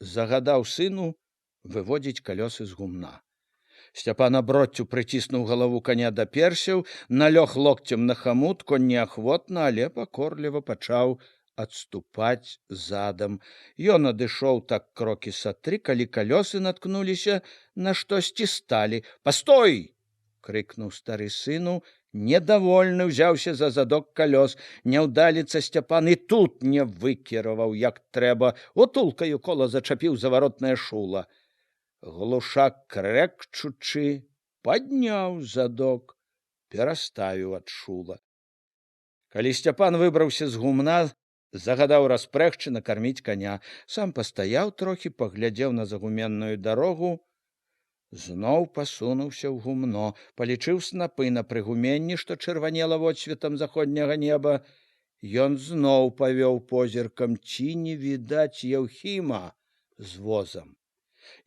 загадаў сыну выводзіць калёсы з гумна. Сцяпан аброццю прыціснуў галаву каня да персяў, налёг локцем на хамут, конь неахвотна, але пакорліва пачаў адступаць задам. Ён адышоў так крокі са 3, калі калёсы наткнуліся на штосьці, сталі. «Пастой!» — крыкнуў стары сыну, недовольны ўзяўся за задок калёс. Няўдаліца Сцяпан і тут не выкіраваў як трэба, утулкаю кола зачапіў заваротнае шула. Глушак, крэкчучы, падняў задок, пераставіў ад шула. Калі Сцяпан выбраўся з гумна, загадаў распрэгчы накарміць каня. Сам пастаяў трохі, паглядзеў на загуменную дарогу, зноў пасунуўся ў гумно, палічыў снапы на прыгуменні, што чырванела водсветам заходняга неба. Ён зноў павёў позіркам, ці не відаць Яўхіма з возам.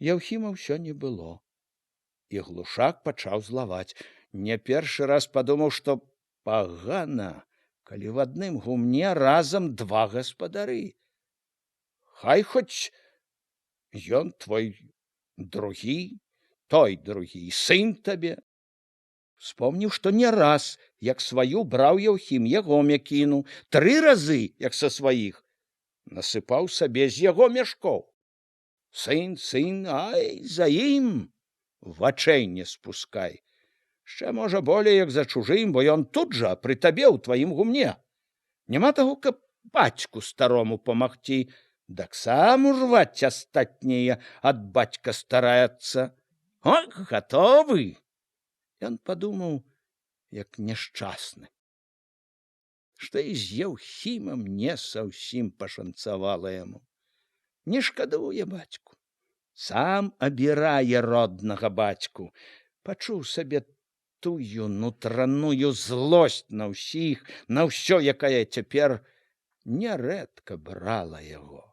Яўхіма ўсё не было. І глушак пачаў злаваць. Не першы раз падумаў, што пагана, калі в адным гумне разам 2 гаспадары. Хай хоць ён твой другі, той другі, сын табе. Вспомніў, што не раз, як сваю браў Яўхім, яго мякіну, 3 разы, як са сваіх, насыпаў сабе з яго мяшкоў. Сын, ай, за ім вачэй не спускай. Ще, можа, болей, як за чужым, бо ён тут жа, пры табе, ў тваім гумне. Няма таго, каб бацьку старому памагці, дак сам урваць астатняе ад бацька стараецца. Ой, гатовы! Ён падумаў, як няшчасны, што і з Яўхімам не саўсім пашанцавала яму. Не шкадуе бацьку, сам абірае роднага бацьку. Пачуў сабе тую нутраную злосць на ўсіх, на ўсё, якая цяпер нярэдка брала яго.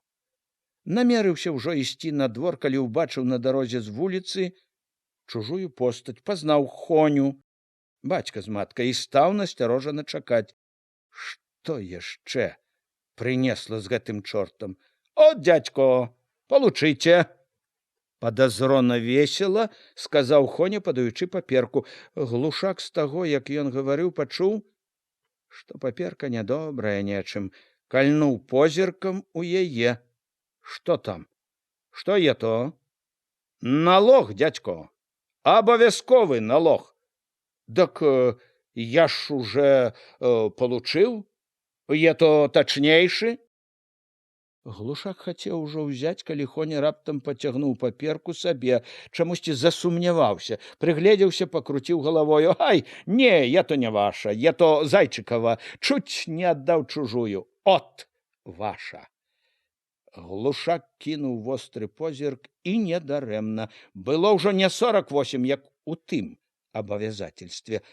Намерыўся ўжо ісці на двор, калі ўбачыў на дарозе з вуліцы чужую постаць, пазнаў Хоню, бацька з маткай, і стаў насцярожана чакаць. Што яшчэ прынесла з гэтым чортам? «От, дядько, получыце!» Падазрона весела сказаў Хоня, падаючы паперку. Глушак з таго, як ён гаварыў, пачуў, што паперка нядобрая нечым, кальнуў позіркам у яе. Што там? Што є то? Налог, дядько, абавязковы налог. Дак я ж уже получыў, є то тачнейшы. Глушак хацеў ужо ўзяць, калі Хоня раптам пацягнуў паперку сабе, чамусьці засумняваўся, прыгледзеўся, пакруціў галавою. «Ай, не, я то не ваша, я то Зайчыкова, чуць не аддаў чужую. От ваша!» Глушак кінуў востры позірк, і недарэмна. Было ўжо не 48, як у тым абавязательстве,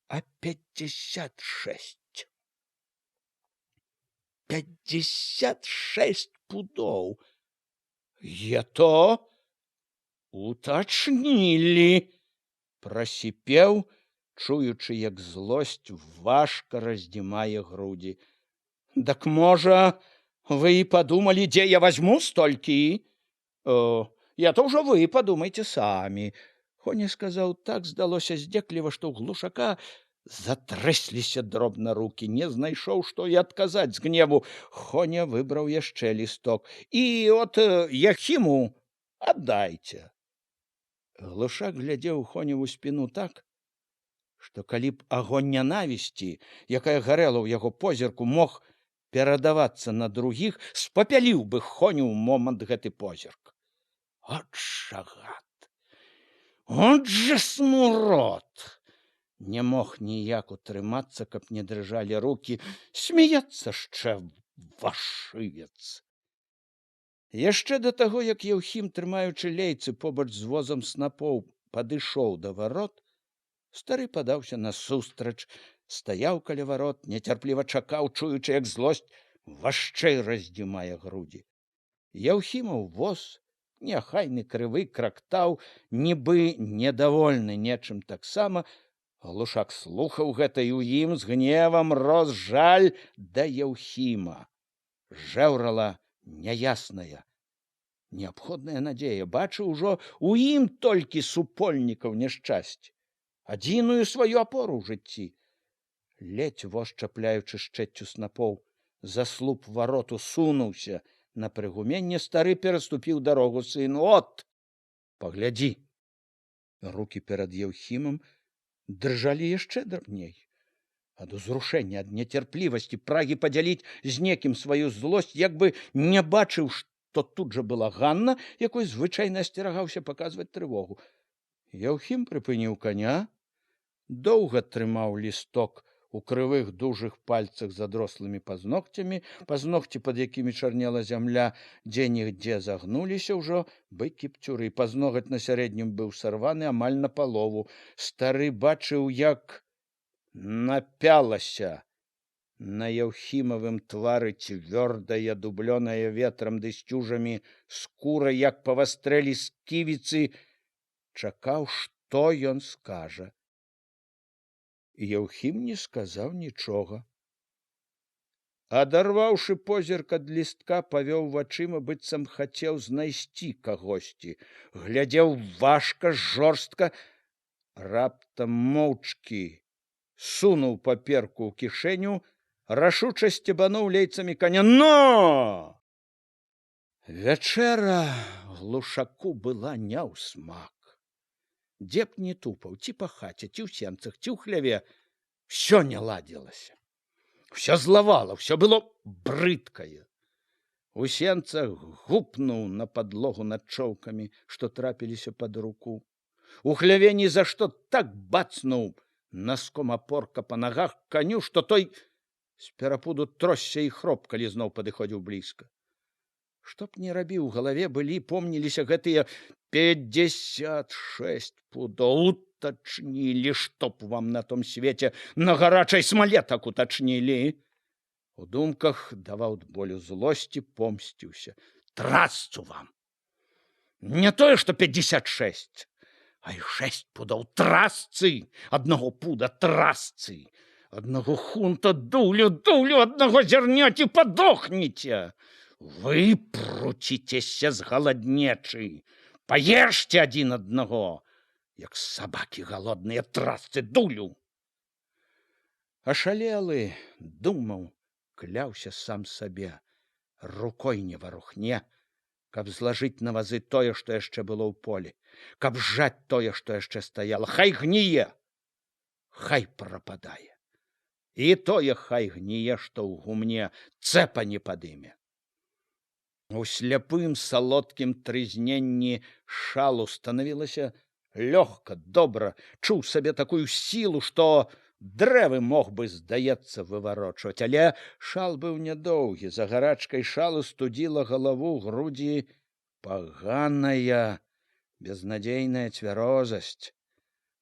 а 56. 56 пудоў. «Ето утачнілі!» прасіпеў, чуючы, як злосць важка раздзімае грудзі. «Дак, можа, вы і падумалі, дзе я вазьму столькі?» «Я то ўжо вы падумайце самі!» Хоня сказаў так, здалося здзекліва, што ў глушака затрэсліся дробна рукі, не знайшоў, што і адказаць з гневу. Хоня выбраў яшчэ лісток. «І от Яхіму аддайце!» Глушак глядзеў Хоневу спіну так, што калі б агонь нянавісці, якая гарэла ў яго позірку, мог перадавацца на другіх, спапяліў бы Хоню ў момант гэты позірк. От жа гад! От жа смурод! Не мог ніяк утрымацца, каб не дрыжалі рукі. Смяецца шчэ вашывец. Яшчэ да таго, як Яўхім, трымаючы лейцы побач з возам снапоў, падышоў да варот, стары падаўся насустрач, стаяў каля варот, нецярпліва чакаў, чуючы, як злосць важчэй раздзімае грудзі. Яўхімаў воз, няхайны крывы, крактаў, нібы недавольны нечым таксама. Глушак слухаў гэта, і ў ім з гневам рос жаль да Яўхіма. Жэўрала няясная, неабходная надзея. Бачыў ужо у ім толькі супольнікаў няшчасць, адзіную сваю апору ў жыцці. Ледзь воз, чапляючы шчэццю снапоў, за слуп вароту сунуўся на прыгуменне, стары пераступіў дарогу сыну. От, паглядзі. Рукі перад Еўхімам дрыжалі яшчэ драбней. Ад узрушэння, ад нецярплівасці, прагі падзяліць з некім сваю злосць, як бы не бачыў, што тут жа была Ганна, якой звычайна асцерагаўся паказваць трывогу. Еўхім прыпыніў коня, доўга трымаў лісток у крывых дужых пальцах з адрослымі пазногцямі, пазногці, пад якімі чарнела зямля, дзе-нідзе загнуліся ўжо быкі пцюры. Пазногаць на сярэднім быў сарваны амаль напалову. Стары бачыў, як напялася на Еўхімавым твары цвёрдая, дублёная ветрам ды сцюжамі скура, як павастрэлі сківіцы, чакаў, што ён скажа. Еўхім не сказаў нічога. Адарваўшы позірк ад лістка, павёў вачыма, быццам хацеў знайсці кагосьці. Глядзеў важка, жорстка, раптам моўчкі сунуў паперку ў кішэню, рашуча сцебануў лейцамі коня. Но! Вячэра глушаку была не ў смак. Дзе б не тупаў, ці па хаце, ці ў сенцах, ці ў хляве, всё не ладзілася. Всё злавала, всё было брыдкае. У сенцах гупнуў на падлогу над чоўкамі, што трапіліся пад руку. У хляве ні за што так бацнуў носком апорка па нагах коню, што той з перапуду тросся і хроп, калі зноў падыходзіў блізка. Што б не рабіў, у галаве былі, помніліся гэтыя 56 пудоў. Утачнілі, чтоб вам на том свеце на гарачай смале так утачнілі. У думках даваў болю злосці, помсціўся. Трасцу вам! Не тое, што 56, а і 6 пудоў трасцы, аднаго пуда трасцы, аднаго хунта дулю, аднаго зярняці падохніце. Выпруціцеся з галаднечы, паешце адзін аднаго, як сабакі галодныя, трасцы дулю. Ашалелы, думаў, кляўся сам сабе, рукой не варухне, каб злажыць на вазы тое, што яшчэ было ў полі, каб жаць тое, што яшчэ стаяла. Хай гніе, хай прападае. І тое хай гніе, што ў гумне цэпа не падыме. У сляпым салодкім трызненні шалу станавілася лёгка, добра, чуў сабе такую сілу, што дрэвы мог бы, здаецца, выварочваць. Але шал быў нядоўгі, за гарачкай шалу студзіла галаву, грудзі паганая, безнадзейная цвярозасць.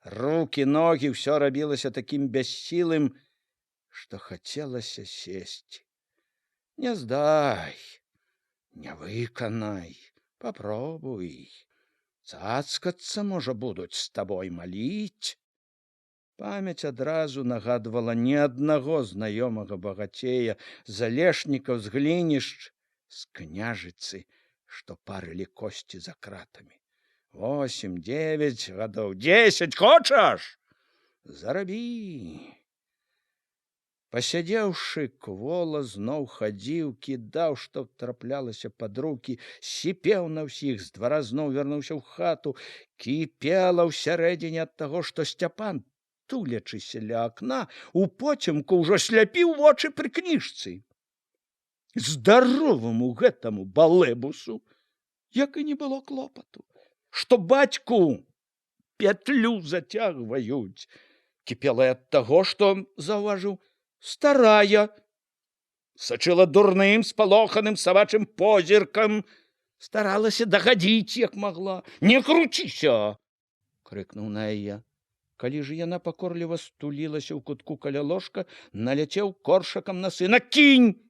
Рукі, ногі, ўсё рабілася такім бяссілым, што хацелася сесці. Не здай, не выканай, папробуй. Цацкацца, можа, будуць з табой маліць. Памяць адразу нагадвала не аднаго знаёмага багацея, залешнікаў з глінішч, з княжыцы, што парылі косці за кратамі. 8, 9 гадоў, 10 хочаш? Зарабі. Пасядзеўшы, квола зноў хадзіў, кідаў, што траплялася пад рукі, сіпеў на ўсіх, з двара зноў вярнуўся ў хату, кіпела ўсярэдзіне ад таго, што Сцяпан, тулячыся ля акна, упоцемку ўжо сляпіў вочы пры кніжцы. Здароваму гэтаму балэбусу, як і не было клопату, што бацьку петлю зацягваюць, кіпела ад таго, што, заўважыў, старая, сачыла дурным, спалоханым сабачым позіркам, старалася дагадзіць, як магла. Не круціся! Крыкнуў на яе. Калі ж яна пакорліва стулілася ў кутку каля ложка, наляцеў коршакам на сына. Кінь!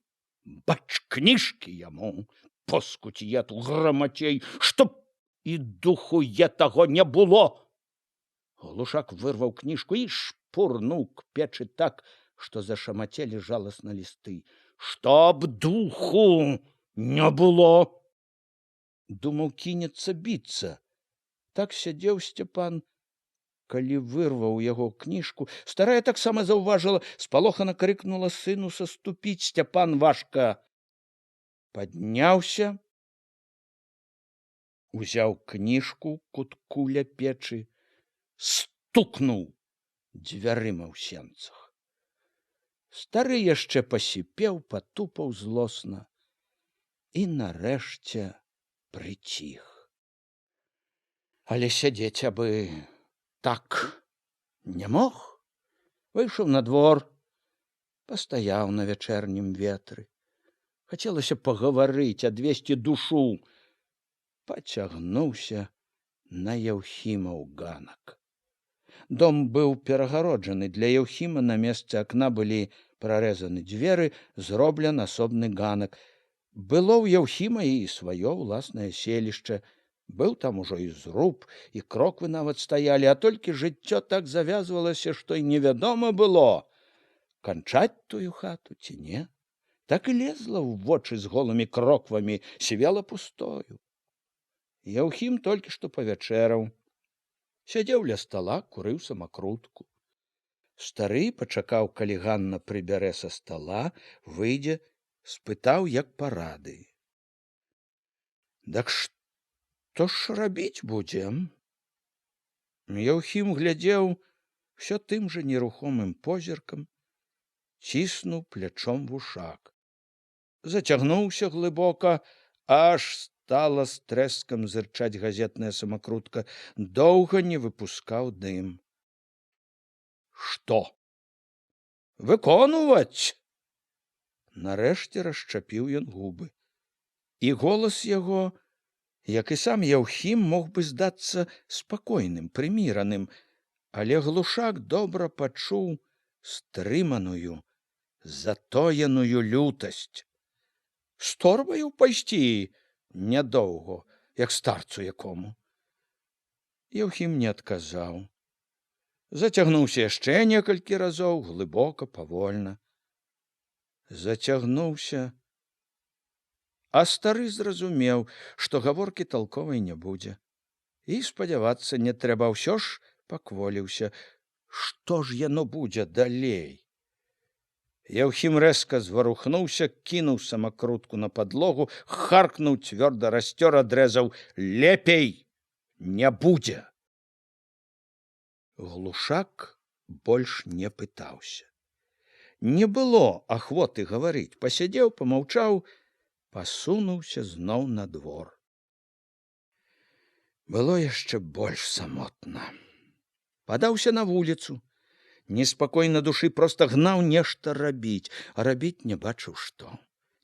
Бач кніжкі яму, поскудзь я ту грамацей, чтоб і духу я таго не было. Глушак вырваў кніжку і шпурнуў к печы так, што зашамацелі жаласна лісты. Чтоб духу не было! Думаў, кінецца біцца. Так сядзеў Сцяпан, Калі вырваў яго кніжку, старая таксама заўважыла, спалохана крыкнула сыну саступіць. Сцяпан важка падняўся, узяў кніжку кутку ля печы, стукнуў дзвярыма ў сенцах. Стары яшчэ пасіпеў, патупаў злосна і нарэшце прыціх. Але сядзець абы так не мог. Выйшаў на двор, пастаяў на вячэрнім ветры. Хацелася пагаварыць, адвесці душу. Пацягнуўся на Яўхімаў ганак. Дом быў перагароджаны. Для Яўхіма на месцы акна былі прарэзаны дзверы, зроблены асобны ганак. Было ў Яўхіма і сваё ўласнае селішча. Быў там ужо і зруб, і кроквы нават стаялі, а толькі жыццё так завязвалася, што і невядома было, канчаць тую хату ці не. Так і лезла ў вочы з голымі кроквамі, сівела пустою. Яўхім толькі што павячэраў. Сядзеў ля стала, курыў самакрутку. Стары пачакаў, калі Ганна прыбярэ са стала, выйдзе, спытаў, як парады. Дак што ж рабіць будзем? Яўхім глядзеў усё тым жа нерухомым позіркам, ціснуў плячом вушак. Зацягнуўся глыбока, аж стала з трэскам зырчаць газетная самакрутка, доўга не выпускаў дым. Што? Выконваць? Нарэшце расчапіў ён губы. І голас яго, як і сам Яўхім, мог бы здацца спакойным, прыміраным, але глушак добра пачуў стрыманую, затоеную лютасць. З торбаю пайсці нядоўго, як старцу якому. Яўхім не адказаў. Зацягнуўся яшчэ некалькі разоў, глыбока, павольна. Зацягнуўся, а стары зразумеў, што гаворкі талковай не будзе. І спадзявацца не трэба, ўсё ж пакволіўся. Што ж яно будзе далей? Яўхім рэзка зварухнуўся, кінуў самакрутку на падлогу, харкнуў, цвёрда расцёр, адрэзаў: лепей не будзе. Глушак больш не пытаўся. Не было ахвоты гаварыць. Пасядзеў, памаўчаў, пасунуўся зноў на двор. Было яшчэ больш самотна. Падаўся на вуліцу. Неспакой на душы, проста гнаў нешта рабіць, а рабіць не бачыў што.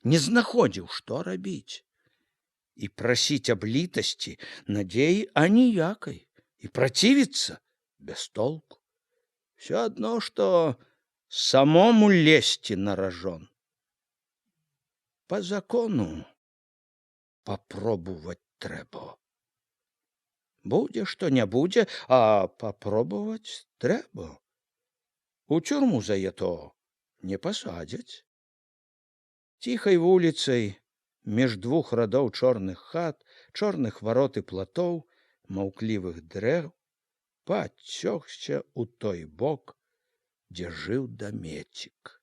Не знаходзіў, што рабіць. І прасіць аб літасці, надзеі аніякай. І працівіцца без толку. Всё адно, што самому лезці на ражон. По закону попробовать трэба. Будзе, што не будзе, а попробовать трэба. У тюрму за это не пасадзяць. Ціхай вуліцай, між двух радоў чорных хат, чорных варот і платоў, маўклівых дрэў, пацёгся ў той бок, дзе жыў Дамецік.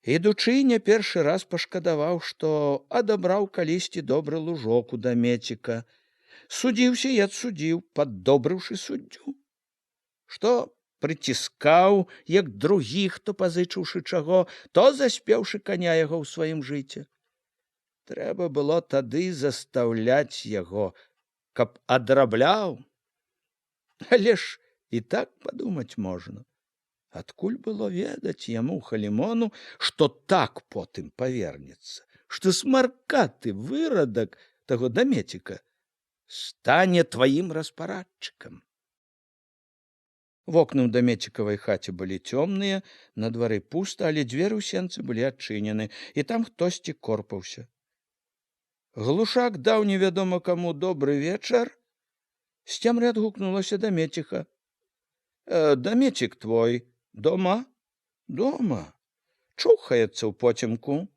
Ідучы, не першы раз пашкадаваў, што адабраў калісьці добры лужок у Дамеціка. Судзіўся і адсудзіў, паддобрыўшы суддзю. Што прыціскаў, як другі, хто пазычыўшы чаго, то заспеўшы каня яго ў сваім жыце. Трэба было тады застаўляць яго, каб адрабляў. Але ж і так падумаць можна. Адкуль было ведаць яму, Халімону, што так потым павернецца, што смаркаты вырадак таго Дамеціка стане тваім распарадчыкам. Вокны ў Дамецікавай хаце былі цёмныя, на двары пуста, але дзверы ў сенцы былі адчынены, і там хтосьці корпаўся. Глушак даў невядома каму добры вечар. З цемры адгукнулася Дамеціха. Дамецік твой дома? Дома. Чухаецца ў поцемку.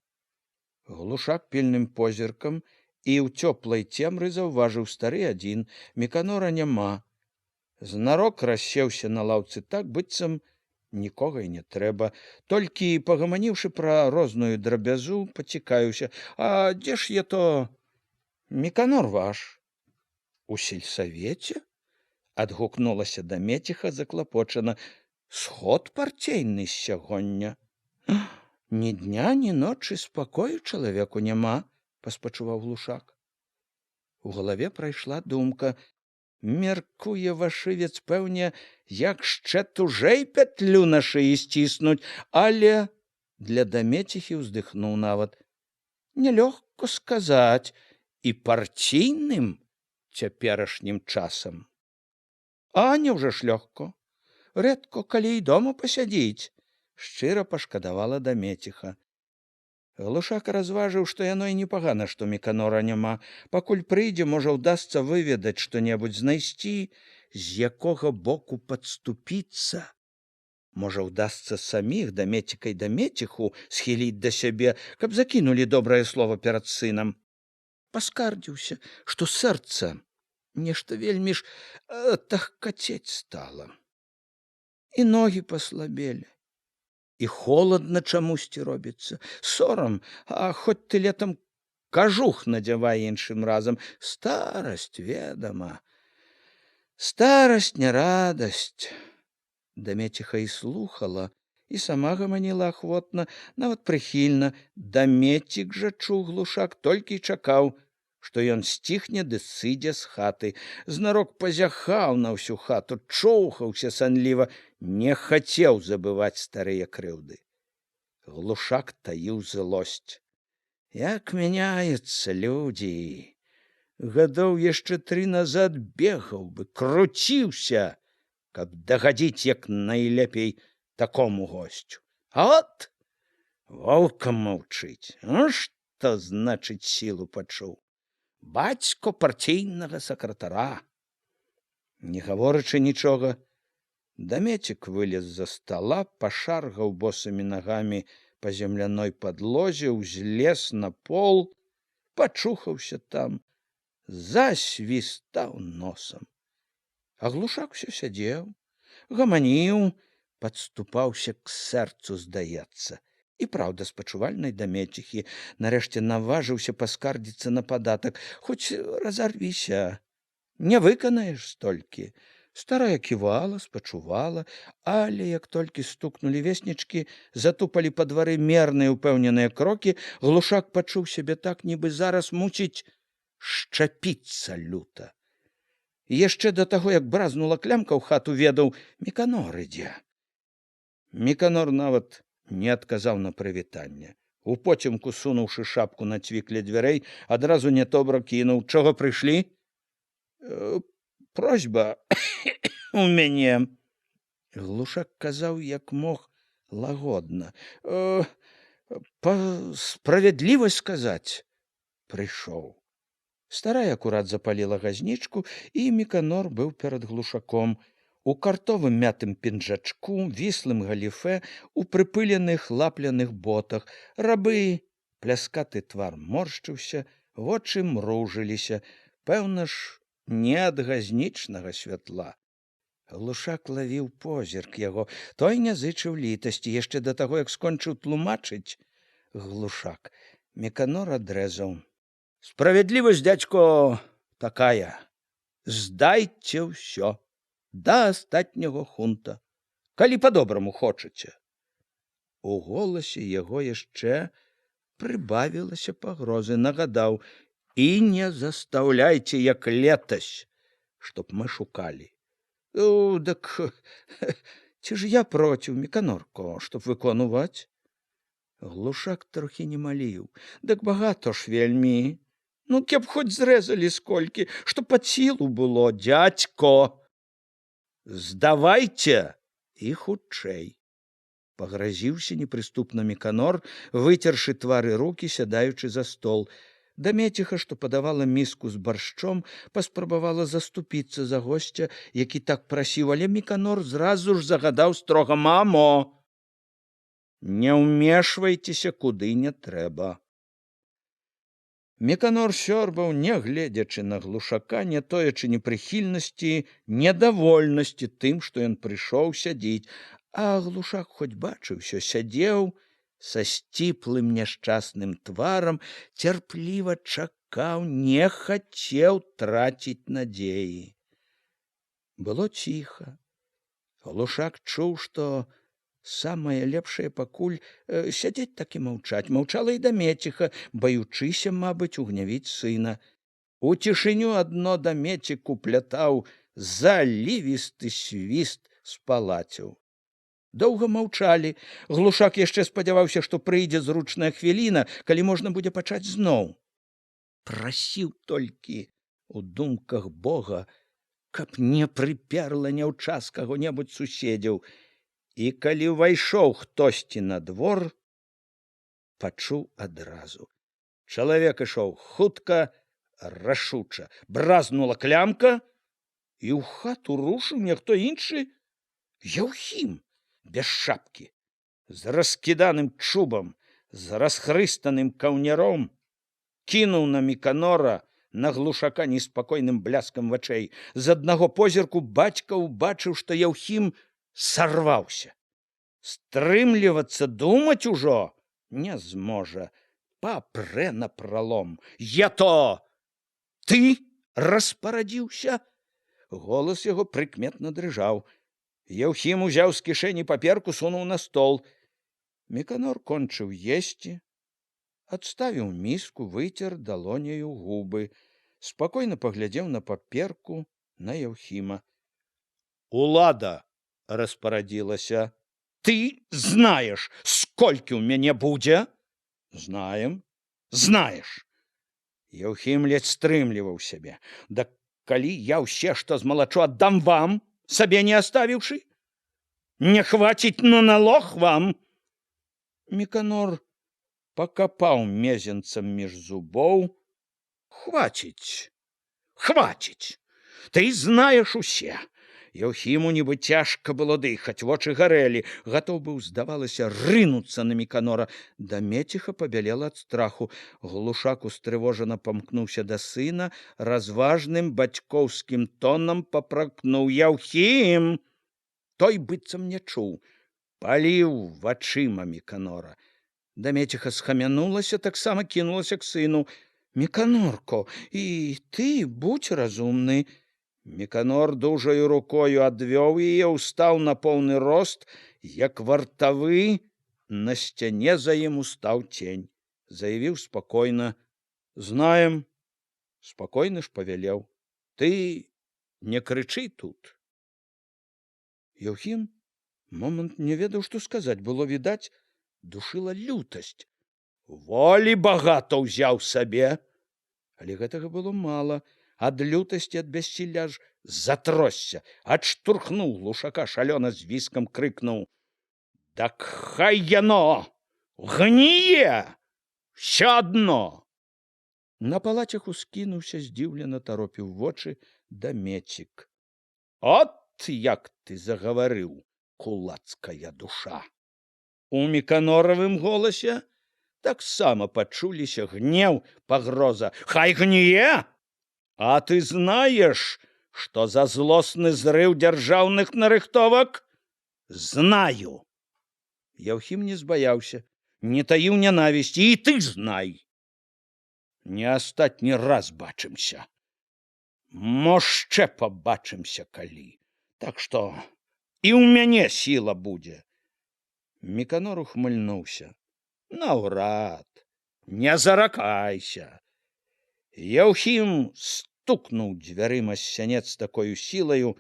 Глушак пільным позіркам і ў цёплай цемры заўважыў: стары адзін, Міканора няма. Знарок рассеўся на лаўцы так, быццам нікога і не трэба. Толькі, пагаманіўшы пра розную драбязу, пацікаюся: «А дзе ж я то Міканор ваш?» «У сельсавеце?» — адгукнулася Дамеціха заклапочана. «Сход парцейны сягоння». «Ні дня, ні ночы спакою чалавеку няма», — паспачуваў Глушак. У галаве прайшла думка: меркуе вашывец, пэўне, як шчэ тужэй пятлю на шыі сціснуць, але для Дамеціхі ўздыхнуў нават. Нялёгка сказаць, і парційным цяперашнім часам. А няўжо ж лёгка? Рэдко калі і дома пасядзіць, шчыра пашкадавала Дамеціха. Глушак разважыў, што яно і непагана, што Міканора няма. Пакуль прыйдзе, можа, ўдасца выведаць што-небудзь, знайсці, з якога боку падступіцца. Можа, ўдасца саміх Дамеціху схіліць да сябе, каб закінулі добрае слова перад сынам. Паскардзіўся, што сэрца нешта вельмі ж тахкацець стала. І ногі паслабелі. І холадна чамусьці робіцца. Сорам, а хоць ты летам кажух надзявай іншым разам. Старасць, ведама. Старасць не радасць. Дамеціха і слухала, і сама гаманіла ахвотна, нават прыхільна. Дамецік жа чуў Глушак, толькі чакаў, што ён сціхне ды сыдзе з хаты. Знарок пазяхаў на ўсю хату, чоўхаўся санліва, не хацеў забываць старыя крыўды. Глушак таіў злосць. Як мяняюцца людзі! Гадоў яшчэ 3 назад бегаў бы, круціўся, каб дагадзіць як найлепей такому госцю. А от воўкам маўчыць. Што значыць сілу пачуў? Бацько парційнага сакратара. Не гаворачы нічога, Дамецік вылез з-за стала, пашаргаў босымі нагамі па земляной падлозе, узлез на пол, пачухаўся там, засвістаў носам. А Глушак усё сядзеў, гаманіў, падступаўся к сэрцу, здаецца. І праўда, спачувальнай Дамеціхі, нарэшце наважыўся паскардзіцца на падатак. Хоць разарвіся, не выканаеш столькі. Старая ківала, спачувала, але як толькі стукнулі веснічкі, затупалі па двары мерныя ўпэўненыя крокі, Глушак пачуў сябе так, нібы зараз мусіць шчапіцца люта. І яшчэ да таго, як бразнула клямка ў хату, ведаў, Міканор ідзе. Міканор нават не адказаў на прывітанне. Упоцемку, сунуўшы шапку на цвікле дзвярэй, адразу нядобра кінуў: «Чого прыйшлі?» «Просьба у мяне». Глушак казаў, як мог, лагодна. «Справядлівасць сказаць, прыйшоў». Старая акурат запаліла газнічку, і Міканор быў перад Глушаком. У картовым мятым пінжачку, віслым галіфе, у прыпыленых лапляных ботах. Рабы, пляскаты твар моршчыўся, вочы мружыліся. Пэўна ж, не ад газнічнага святла. Глушак лавіў позірк яго. Той не зычыў літасці. Яшчэ да таго, як скончыў тлумачыць Глушак, Міканор адрэзаў: «Справядлівасць, дзядзько, такая. Здайце ўсё да астатняго хунта, калі па-добраму хочаце». У голасе яго яшчэ прыбавілася пагрозы. Нагадаў: «І не застаўляйце, як летась, чтоб мы шукалі». «Дык ці ж я проціў, Міканорко, чтоб выконваць?» Глушак трохі не маліў. «Дык багато ж вельмі. Ну, кеп хоць зрэзалі сколькі, што пад сілу было, дзядзько. Здавайце і хутчэй». Пагразіўся непрыступна Міканор, выцершы твары рукі, сядаючы за стол. Дамеціха, што падавала міску з баршчом, паспрабавала заступіцца за госця, які так прасіў, але Міканор зразу ж загадаў строга: «Мамо, не ўмешвайцеся куды не трэба». Меканор сёрбаў, не гледзячы на глушака, не тоячы непрыхільнасці, недавольнасці тым, што ён прыйшоў сядзіць, а глушак хоць бачыўся, сядзеў са сціплым няшчасным тварам, цярпліва чакаў, не хацеў траціць надзеі. Было ціха. Глушак чуў, што самае лепшае пакуль сядзець так і маўчаць. Маўчала і Дамеціха, баючыся, мабыць, угнявіць сына. У цішыню адно Дамецік уплятаў залівісты свіст з палацяў. Доўга маўчалі. Глушак яшчэ спадзяваўся, што прыйдзе зручная хвіліна, калі можна будзе пачаць зноў. Прасіў толькі у думках Бога, каб не прыперла няўчас каго-небудзь суседзяў. І калі ўвайшоў хтосьці на двор, пачуў адразу. Чалавек ішоў хутка, рашуча. Бразнула клямка, і ў хату рушыў нехто іншы. Яўхім, без шапкі, з раскіданым чубам, з расхрыстаным каўняром, кінуў на Меканора, на глушака неспакойным бляскам вачэй. З аднаго позірку бацька ўбачыў, што Яўхім сарваўся. Стрымлівацца, думаць ужо не зможа. Папрэ напралом. «Я то! Ты распарадзіўся?» Голас яго прыкметна дрыжаў. Яўхім узяў з кішэні паперку, сунуў на стол. Меканор кончыў есці, адставіў міску, выцер далоняю губы, спакойна паглядзеў на паперку, на Яўхіма. «Улада распарадзілася. Ты знаеш, сколькі ў мяне будзе?» «Знаем». «Знаеш». Яўхім ледзь стрымліваў сябе. «Да калі я ўсе, што змалачу, аддам вам, сабе не аставіўшы? Не хваціць на налог вам?» Меканор пакапаў мезенцам між зубоў. «Хваціць, хваціць. Ты знаеш усе». Яўхіму нібы цяжка было дыхаць, вочы гарэлі, гатоў быў, здавалася, рынуцца на Меканора. Дамеціха пабялела ад страху. Глушак устрывожана памкнуўся да сына, разважным бацькоўскім тонам папракнуў: «Яўхім!» Той быццам не чуў, паліў вачыма Меканора. Дамеціха схамянулася, таксама кінулася к сыну. «Меканорко, і ты будзь разумны». Меканор дужаю рукою адвёў яе, устаў на поўны рост, як вартавы. На сцяне за ім устаў цень. Заявіў спакойна: «Знаем». Спакойна ж павялеў: «Ты не крычы тут». Яўхім момант не ведаў, што сказаць. Было відаць, душыла лютасць. Волі багата ўзяў сабе. Але гэтага было мала. Ад лютасці, ад бяссілля ж затросся, адштурхнуў глушака, шалёна з віскам крыкнуў: «Так хай яно гніе! Всё адно!» На палацях ускінуўся, здзіўлена таропіў вочы Дамецік. «От як ты загаварыў, кулацкая душа!» У Меканоравым голасе таксама пачуліся гнеў, пагроза. «Хай гніе! А ты знаешь, что за злосны зрыв дзяржаўных нарыхтовак?» «Знаю». Яўхім не збаяўся, не таіў нянавісці. «І ты знай. Не астатні раз бачымся. Мо шчэ пабачымся калі. Так што і ў мяне сіла будзе». Меканор ухмыльнуўся. «Наўрад, не заракайся». Яўхім стукнуў дзвярыма з сянец такою сілаю,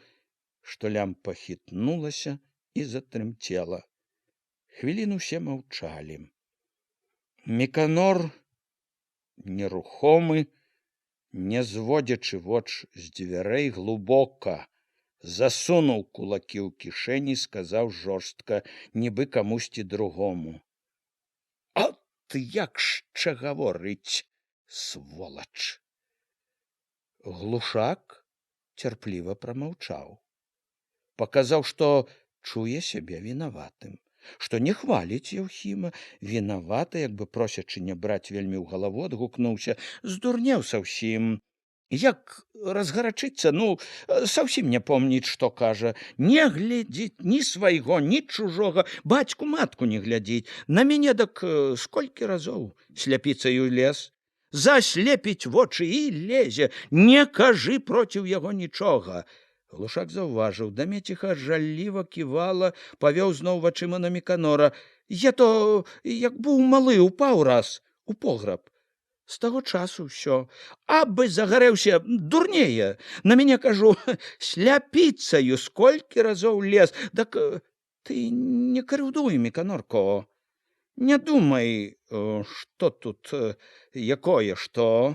што лямпа хітнулася і затрымцела. Хвіліну усе маўчалі. Меканор, нерухомы, не зводзячы воч з дзвярэй, глыбока засунуў кулакі ў кішэні, сказаў жорстка, нібы камусьці другому: «От як шчэ гаворыць, сволач!» Глушак цярпліва прамаўчаў. Паказаў, што чуе сябе вінаватым. што не хваліць Яўхіма, вінавата, як бы просячы не браць вельмі ў галаву, адгукнуўся: здурнеў саўсім. Як разгарачыцца, саўсім не помніць, што кажа, не глядзіць ні свайго, ні чужога, бацьку-матку не глядзіць. На мяне дак сколькі разоў сляпіцаю лез. Заслепіць вочы і лезе, не кажы проціў яго нічога. Глушак заўважыў, дамеціха жалліва ківала, павёў зноў вачыма на Міканора. Я то, як быў малы, упаў раз у пограб. З таго часу ўсё. Абы загарэўся, дурнее. На мяне, кажу, сляпіцаю сколькі разоў лез. Дак ты не крыўдуй, Міканорко. Не думай, што тут, якое што.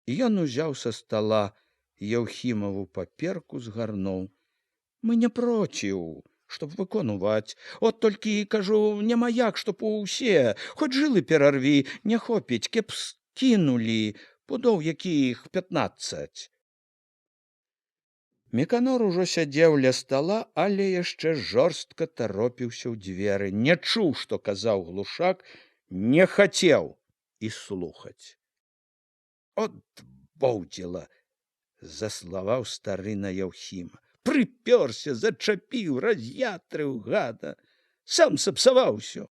Ён узяў са стала Яўхімаву паперку, згарнуў. Мы не проціў, чтоб выконваць. От толькі, кажу, няма як, чтоб усе, хоць жылы перарві, не хопіць, кеп скінулі, пудоў якіх 15. Міканор ужо сядзеў ля стала, але яшчэ жорстка таропіўся ў дзверы. Не чуў, што казаў Глушак, не хацеў і слухаць. От боўдзіла, заславаў стары на Яўхіма. Прыпёрся, зачапіў, раз'ятрыў гада. Сам сапсаваў усё.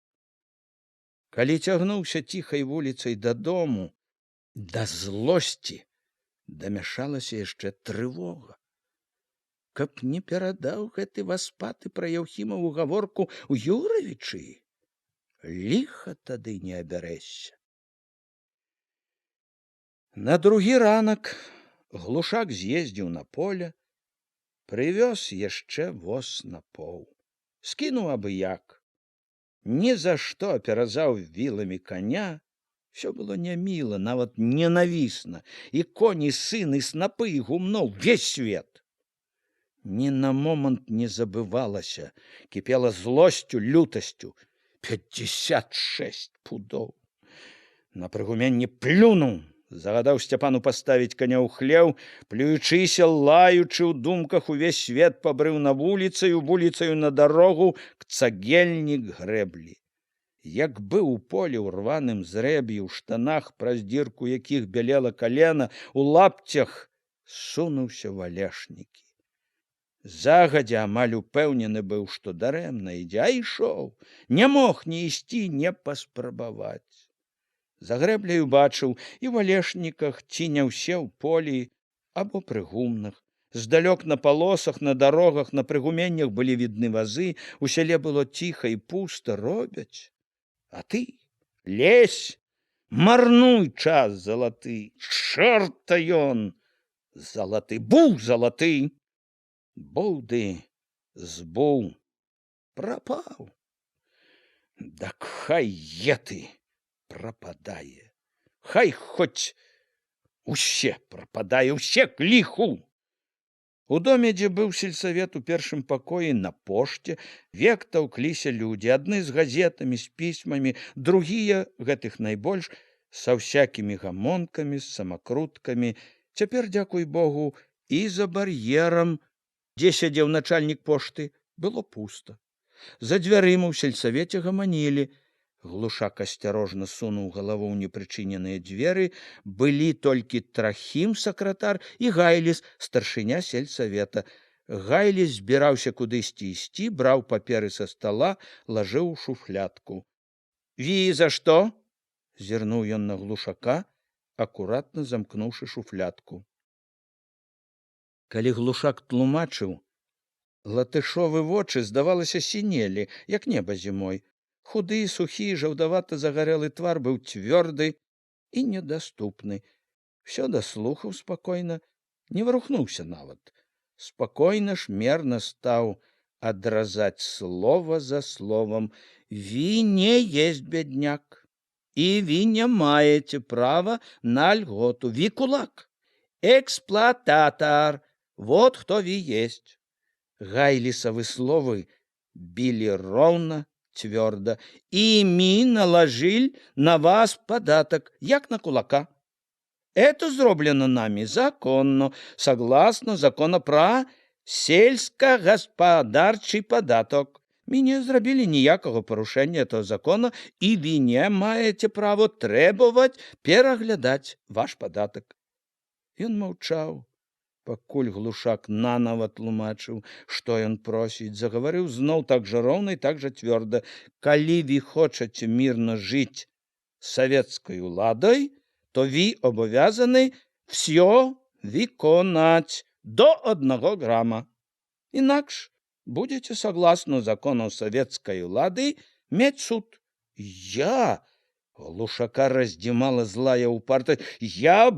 Калі цягнуўся ціхай вуліцай дадому, да злосці дамяшалася яшчэ трывога. Каб не перадаў гэты васпаты пра Яўхімаву гаворку ў Юравічы, ліха тады не абярэшся. На другі ранак Глушак з'ездзіў на поле, прывёз яшчэ воз на поў. Скінуў абы як. Ні за што апяразаў віламі коня. Всё было няміла, нават ненавісна. І коні, сын, і снапы, і гумно, увесь свет. Ні на момант не забывалася, кіпела злосцю, лютасцю. 56 пудоў. На прыгуменне плюнуў. Загадаў Сцяпану паставіць коня ў хлеў, плюючыся, лаючы ў думках, увесь свет пабрыў на вуліцаю на дарогу к цагельні к грэблі. Як быў у полі ў рваным зрэб'і, ў штанах, праз дзірку якіх бялела калена, у лапцях сунуўся валешнікі. Загадзя амаль упэўнены быў, што дарэмна ідзе, а ішоў, не мог ні ісці, не паспрабаваць. За грэбляю бачыў і ў валешніках ці не ўсе ў полі або пры гумнах. Здалёк на палосах, на дарогах, на прыгуменнях былі відны вазы, у сяле было ціха і пуста, робяць. А ты лезь, марнуй час залаты, чорта ён, залаты, буў залаты. Боўды збуў, прапаў. Дак хай еты прападае. Хай хоць усе прападае, усе к ліху. У доме, дзе быў сельсавет, у першым пакоі на пошце, век таўкліся людзі, адны з газетамі, з пісьмамі, другія, гэтых найбольш, са ўсякімі гамонкамі, з самакруткамі. Цяпер, дзякуй Богу, і за бар'ерам, дзе сядзеў начальнік пошты, было пуста. За дзвярыма ў сельсавеце гаманілі. Глушак асцярожна сунуў галаву ў непрычыненыя дзверы. Былі толькі Трахім, сакратар, і Гайліс, старшыня сельсавета. Гайліс збіраўся кудысьці ісці, браў паперы са стала, лажыў у шуфлядку. «Ви за што?» – зірнуў ён на Глушака, акуратна замкнуўшы шуфлядку. Калі Глушак тлумачыў, латышовы вочы, здавалася, сінелі, як неба зімой. Худы, сухі, жаўдавата загарэлы твар быў цвёрды і недаступны. Всё даслухаў спакойна, не варухнуўся нават. Спакойна ж мерна стаў адразаць слова за словом. «Ви не есть бедняк, и ви не маете права на льготу. Ви кулак, эксплуататор, вот кто ви есть». Гайлисовы словы били ровно, твердо. «И мы наложили на вас податок, як на кулака. Это зроблено нами законно, согласно закону про сельскохозяйственный податок. Мы не зрабілі ніякага парушэння этого закона, і вы не маеце права требовать пераглядаць ваш падатак. Ён маўчаў, пакуль глушак нанова тлумачыў, што ён просіць, загаварыў зноў так жа роўна і так жа цвёрда: калі вы хочаце мирно жыць с советской уладой, то вы обязаны все виконать до 1 грамма. Инакш будете, согласно закону советской улады, мець суд. Я, глушака раздзімала злая упартасць, я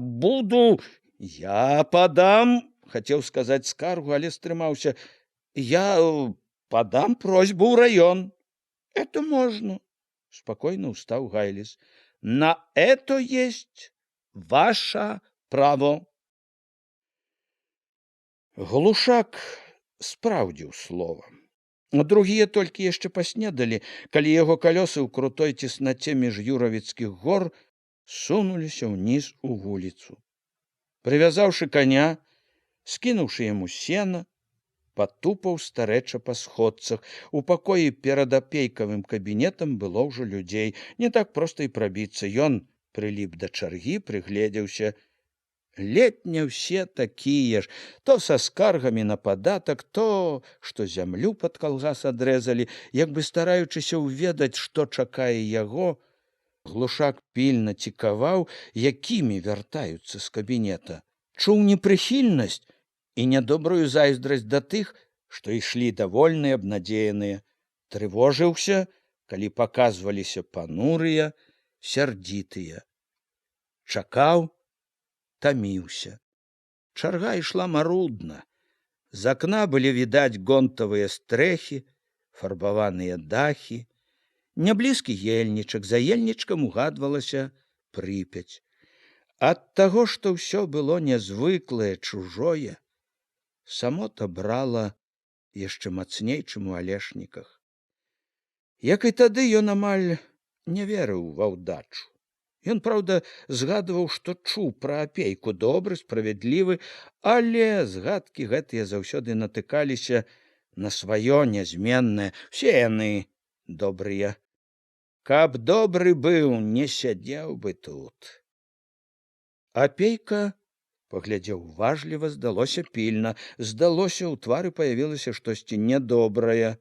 падам, хацеў сказаць скаргу, але стрымаўся. Я падам просьбу ў раён. Это можно. Спокойно устал Гайлис. На это есть ваше право. Глушак спраўдзіў слова. Другія толькі яшчэ паснедалі, калі яго калёсы ў крутой цеснаце між юравіцкіх гор сунуліся ўніз у вуліцу. Прывязаўшы коня, скінуўшы яму сена, патупаў старэча па сходцах. У пакоі перад апейкавым кабінетам было ўжо людзей. Не так проста і прабіцца. Ён прыліп да чаргі, прыгледзеўся. Ледь не ўсе такія ж, то са скаргамі на падатак, то, што зямлю пад калгас адрэзалі, як бы стараючыся ўведаць, што чакае яго. Глушак пільна цікаваў, якімі вяртаюцца з кабінета. Чуў непрыхільнасць і нядобрую зайздрасць да тых, што ішлі давольныя, абнадзеяныя. Трывожыўся, калі паказваліся панурыя, сярдзітыя. Чакаў, таміўся. Чарга ішла марудна. З акна былі відаць гонтавыя стрэхі, фарбаваныя дахі. Няблізкі ельнічак, за ельнічкам угадвалася Прыпяць. Ад таго, што ўсё было нязвыклае, чужое, самота брала яшчэ мацней, чым у Алешніках. Як і тады, ён амаль не верыў ва ўдачу. Ён, праўда, згадваў, што чуў пра апейку, добры, справядлівы, але згадкі гэтыя заўсёды натыкаліся на сваё нязменнае. Все яны добрыя. Каб добры быў, не сядзеў бы тут. Апейка паглядзеў уважліва, здалося пільна. Здалося, у твары паявілася штосьці нядобрае.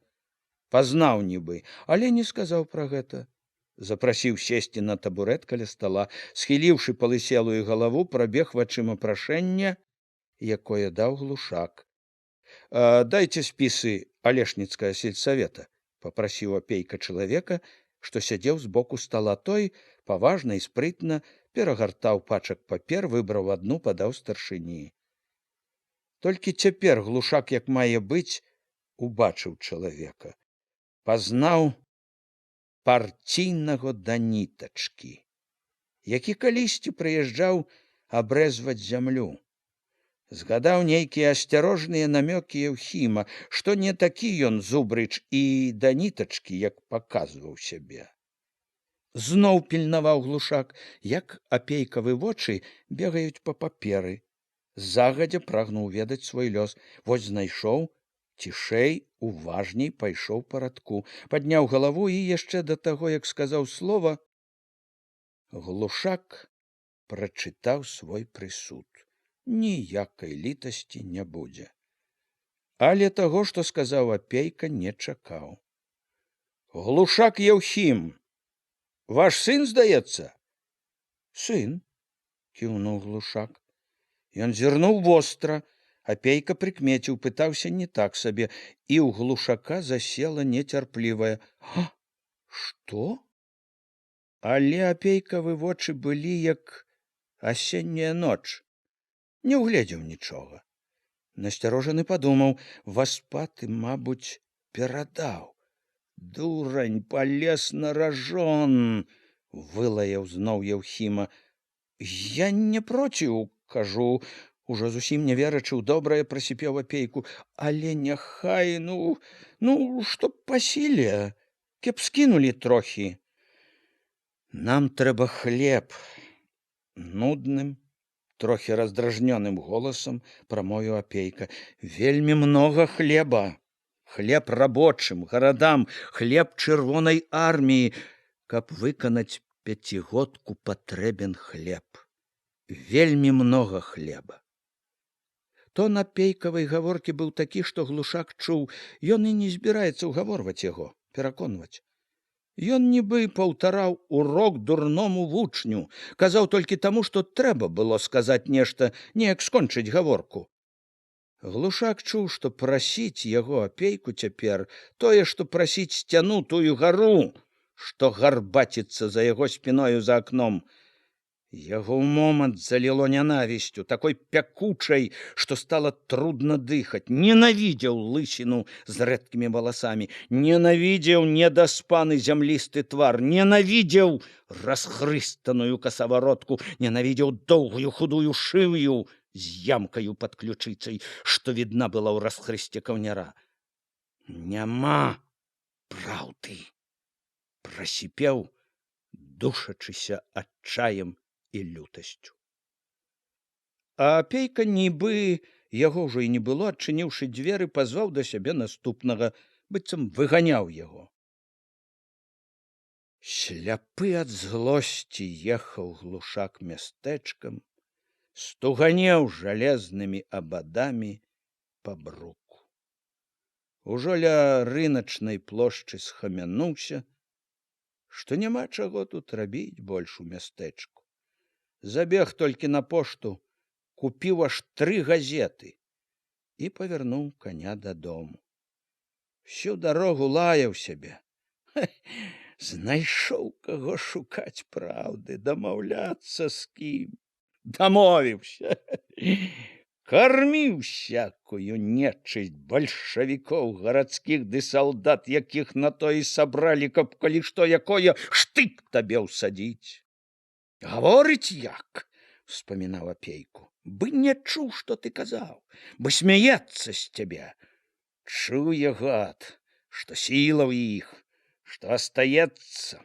Пазнаў нібы, але не сказаў пра гэта. Запрасіў сесці на табурэт каля стала, схіліўшы палыселую галаву, прабег вачыма прашэнне, якое даў глушак. Дайце спісы Алешніцкага сельсавета, папрасіў апейка чалавека, што сядзеў збоку стала. Той паважна і спрытна перагартаў пачак папер, выбраў адну, падаў старшыні. Толькі цяпер глушак, як мае быць, убачыў чалавека. Пазнаў парційнага да нітачкі, які калісьці прыязджаў абрэзваць зямлю. Згадаў нейкія асцярожныя намёкі Еўхіма, што не такі ён зубрыч і да нітачкі, як паказваў сябе. Зноў пільнаваў глушак, як апейкавы вочы бегаюць па паперы. Загадзя прагнуў ведаць свой лёс. Вось знайшоў, цішэй, уважней пайшоў па радку, падняў галаву і яшчэ да таго, як сказаў слова, глушак прачытаў свой прысуд. Ніякай літасці не будзе. Але таго, што сказаў апейка, не чакаў. Глушак Еўхім, ваш сын, здаецца? Сын, кіўнуў глушак. Ён зірнуў востра. Апейка прыкмеціў, пытаўся не так сабе, і ў глушака засела нецярплівая. Што? Але апейкавы вочы былі, як асенняя ноч. Не ўгледзеў нічога. Насцярожаны падумаў, васпаты, мабуць, перадаў. Дурань, палез на ражон, вылаяў зноў Еўхіма. Я не проціў, кажу, ужо зусім не верачы ў добрае, прасіпеў апейку, але няхай, што па сіле, каб скінулі трохі. Нам трэба хлеб. Нудным, трохі раздражнёным голасам прамовіў апейка. Вельмі многа хлеба. хлеб рабочым, гарадам, хлеб чырвонай арміі. Каб выканаць пяцігодку, патрэбен хлеб. Вельмі многа хлеба. Тон апейкавай гаворкі быў такі, што Глушак чуў, ён і не збіраецца ўгаворваць яго, пераконваць. Ён нібы паўтараў урок дурному вучню, казаў толькі таму, што трэба было сказаць нешта, неяк скончыць гаворку. Глушак чуў, што прасіць яго апейку цяпер тое, што прасіць сцяну тую гару, што гарбаціцца за яго спіною за акном. Яго ў момант заліло нянавісцю, такой пякучай, што стала трудна дыхаць. Ненавідзеў лысіну з рэдкімі валасамі, ненавідзеў недаспаны зямлісты твар, ненавідзеў расхрыстаную касаваротку, ненавідзеў доўгую худую шыю з ямкаю пад ключыцай, што відна была ў расхрысце каўняра. Няма праўды, прасіпеў, душачыся адчаем і лютасцю. А апейка, нібы яго ўжо і не было, адчыніўшы дзверы, пазваў да сябе наступнага, быццам выганяў яго. Сляпы ад злосці ехаў Глушак мястэчкам, стуганеў жалезнымі абадамі па бруку. Ужо ля рыначнай плошчы схамянуўся, што няма чаго тут рабіць больш у мястэчку. Забег толькі на пошту, купіў аж 3 газеты і павярнуў каня дадому. Всю дарогу лаяў сябе. Знайшоў каго шукаць праўды, дамаўляцца з кім. Дамовіўся. Карміў всякую нечысць бальшавікоў гарадскіх ды салдат, якіх на то і сабралі, каб калі што якое штык табе ўсадзіць. Гаворыць як, успамінаў апейку, бы не чуў, што ты казаў, бы смяецца з цябе. Чуе гад, што сіла ў іх, што астаецца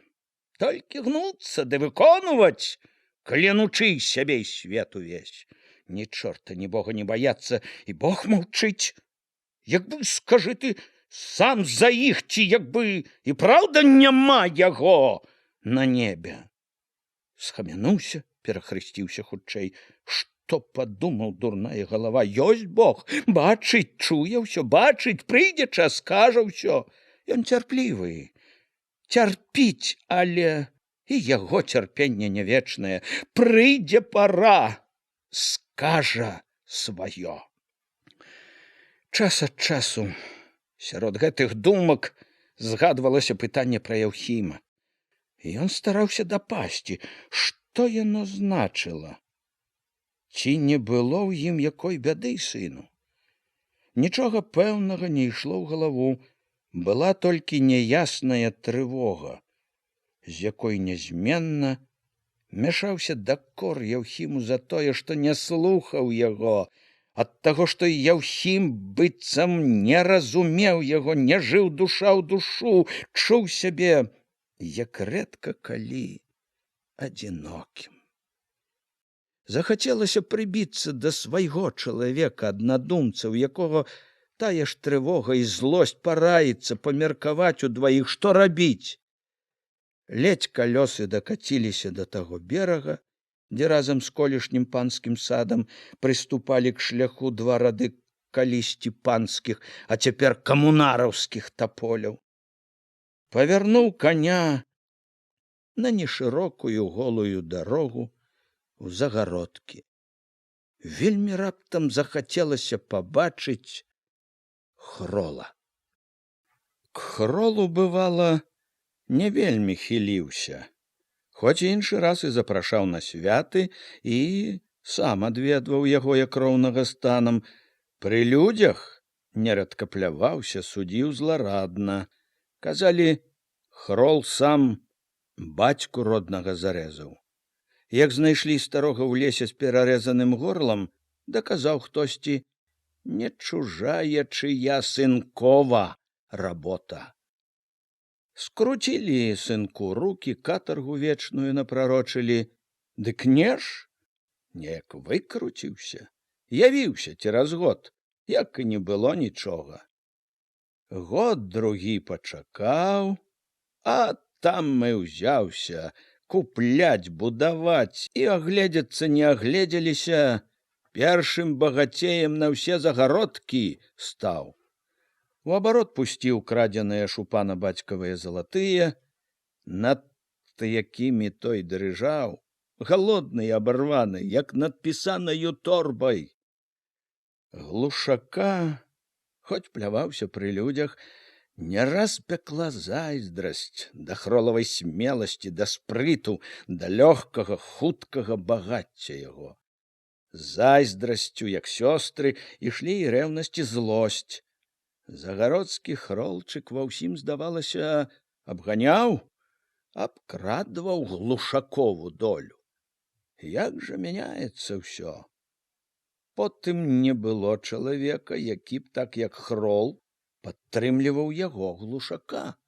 толькі гнуцца ды выконваць, клянучы сябе і свет увесь. Ні чорта, ні бога не баяцца, і Бог маўчыць. Як бы, скажы ты, сам за іх, ці як бы і праўда няма яго на небе. Схамянуўся, перахрысціўся хутчэй. Што падумаў дурная галава? Ёсць Бог, бачыць, чуе ўсё, бачыць, прыйдзе час, скажа ўсё. Ён цярплівы, цярпіць, але і яго цярпенне не вечнае. Прыйдзе пара, скажа сваё. Час ад часу сярод гэтых думак згадвалася пытанне пра Яўхіма. Ён стараўся дапасці, што яно значыла. Ці не было ў ім якой бяды сыну? Нічога пэўнага не ішло ў галаву, была толькі няясная трывога, з якой нязменна мяшаўся дакор Яўхіму за тое, што не слухаў яго, ад таго, што Яўхім быццам не разумеў яго, не жыў душа ў душу, чуў сябе, як рэдка калі, адзінокім. Захацелася прыбіцца да свайго чалавека, аднадумца, у якога тая ж трывога і злосць, параіцца, памеркаваць удваіх, што рабіць. Ледзь калёсы дакаціліся да таго берага, дзе разам з колішнім панскім садам прыступалі к шляху 2 рады калісьці панскіх, а цяпер камунараўскіх таполяў. Павярнуў каня на нешырокую голую дарогу у загародкі. Вельмі раптам захацелася пабачыць Хрола. К Хролу, бывала, не вельмі хіліўся, хоць іншы раз і запрашаў на святы і сам адведваў яго як роўнага станам. Пры людзях нерадка пляваўся, судзіў зларадна. Казалі, Хрол сам бацьку роднага зарэзаў. Як знайшлі старога ў лесе з перарэзаным горлам, даказаў хтосьці, не чужая чыя сынкова работа. Скруцілі сынку рукі, катаргу вечную напрарочылі, дык неж неяк выкруціўся, явіўся цераз год, як і не было нічога. Год другі пачакаў, а там мы ўзяўся купляць, будаваць і агледзецца не агледзеліся, першым багацеем на ўсе загародкі стаў. У абарот пусціў крадзеныя шупана бацькавыя залатыя, над якімі той дрыжаў, галодны і абарваны, як над пісанаю торбай. Глушака, хоць пляваўся пры людзях, не раз пякла зайздрасць да хролавай смеласці, да спрыту, да лёгкага, хуткага багацця яго. Зайздрасцю, як сёстры, ішлі і рэўнасць і злосць. Загародскі хролчык ва ўсім, здавалася, абганяў, абкрадваў глушакову долю. Як жа мяняецца ўсё. Потым не было чалавека, які б так, як хрол, падтрымліваў яго, глушака.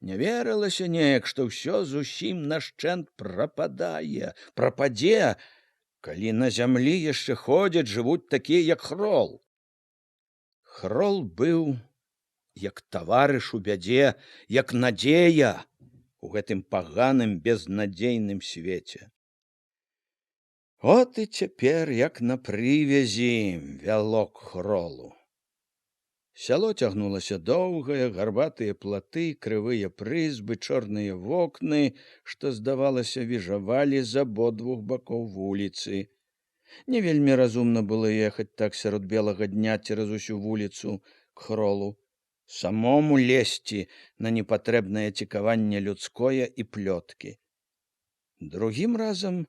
Не верылася неяк, што ўсё зусім нашчэнт прападае, прападзе, калі на зямлі яшчэ ходзяць, жывуць такія, як хрол. Хрол быў як таварыш у бядзе, як надзея у гэтым паганым, безнадзейным свеце. От і цяпер, як на прывязі, вялок хролу. Сяло цягнулася доўгае, гарбатыя платы, крывыя прызбы, чорныя вокны, што, здавалася, віжавалі з абодвух бакоў вуліцы. Не вельмі разумна было ехаць так сярод белага дня цераз усю вуліцу к хролу, самому лезці на непатрэбнае цікаванне людское і плёткі. Другім разам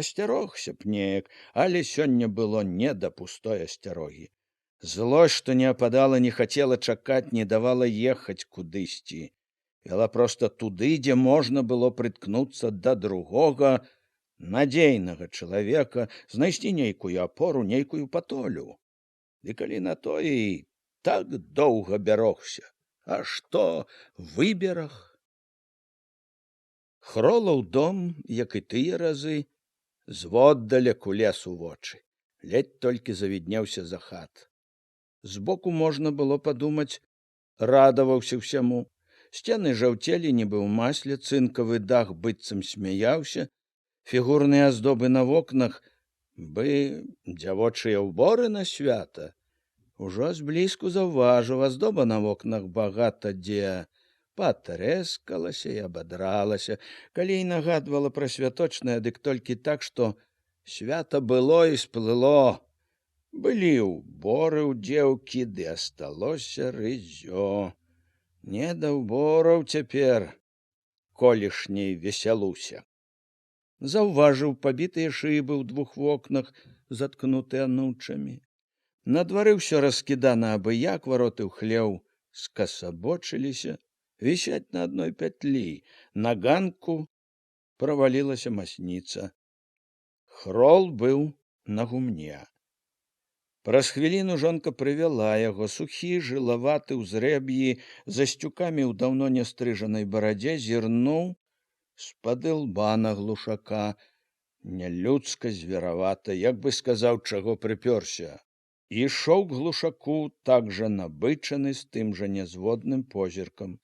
асцярогся б неяк, але сёння было не да пустой асцярогі. Злосць, што не ападала, не хацела чакаць, не давала ехаць кудысьці. Вяла проста туды, дзе можна было прыткнуцца да другога, надзейнага чалавека, знайсці нейкую апору, нейкую патолю. Ды калі на тое і так доўга бярогся, а што выберах? Хролаў дом, як і тыя разы, зводдалеку лез у вочы, ледь толькі завіднеўся за хат. Збоку можна было падумаць, радаваўся ўсяму. Сцены жаўцелі, нібы ў масле, цынкавы дах быццам смяяўся, фігурныя аздобы на вокнах, бы дзявочыя ўборы на свята. Ужо зблізку заўважыў, аздоба на вокнах багата дзе патрэскалася і абадралася, калі і нагадвала пра святочнае, дык толькі так, што свята было і сплыло. Былі ўборы ў дзеўкі, ды асталося рыззё. Не да ўбораў цяпер колішняй весялуся. Заўважыў пабітыя шыбы ў двух вокнах, заткнутыя анучамі. На двары ўсё раскідана абы-як, вароты ў хлеў скасабочыліся, вісяць на адной пятлі. На ганку правалілася масніца. Хрол быў на гумне. Праз хвіліну жонка прывяла яго, сухі, жылаваты, ў зрэб'і, за сцюкамі ў даўно не стрыжанай барадзе, зірнуў з-пад ілба на глушака, нялюдска, зверавата, як бы сказаў, чаго прыпёрся. І ішоў к глушаку, так жа набычаны, з тым жа нязводным позіркам.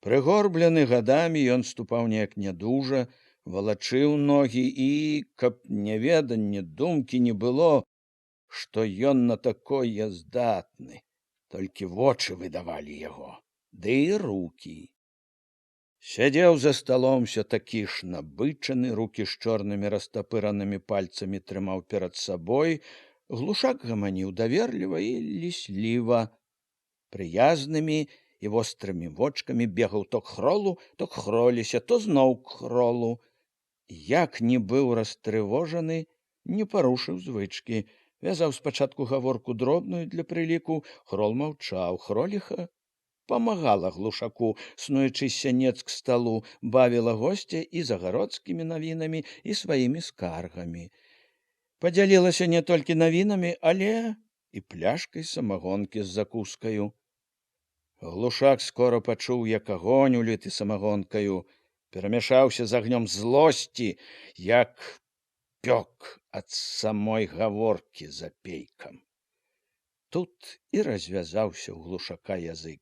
Прыгорблены гадамі, ён ступаў неяк нядужа, валачыў ногі і, каб няведанне думкі не было, што ён на такое здатны, толькі вочы выдавалі яго, ды і рукі. Сядзеў за сталом усё такі ж набычаны, рукі з чорнымі растапыранымі пальцамі трымаў перад сабой. Глушак гаманіў даверліва і лісліва, прыязнымі і вострымі вочкамі бегаў то к хролу, то к хроліся, то зноў к хролу. Як не быў растрывожаны, не парушыў звычкі. Вязаў спачатку гаворку дробную для прыліку, хрол маўчаў, хроліха памагала глушаку, снуючы сянец к сталу, бавіла госця і загародскімі навінамі, і сваімі скаргамі. Падзялілася не толькі навінамі, але і пляшкай самагонкі з закускаю. Глушак скора пачуў, як агонь, уліты самагонкаю, перамяшаўся з агнём злосці, як пёк ад самой гаворкі за пейкам. Тут і развязаўся ў глушака язык.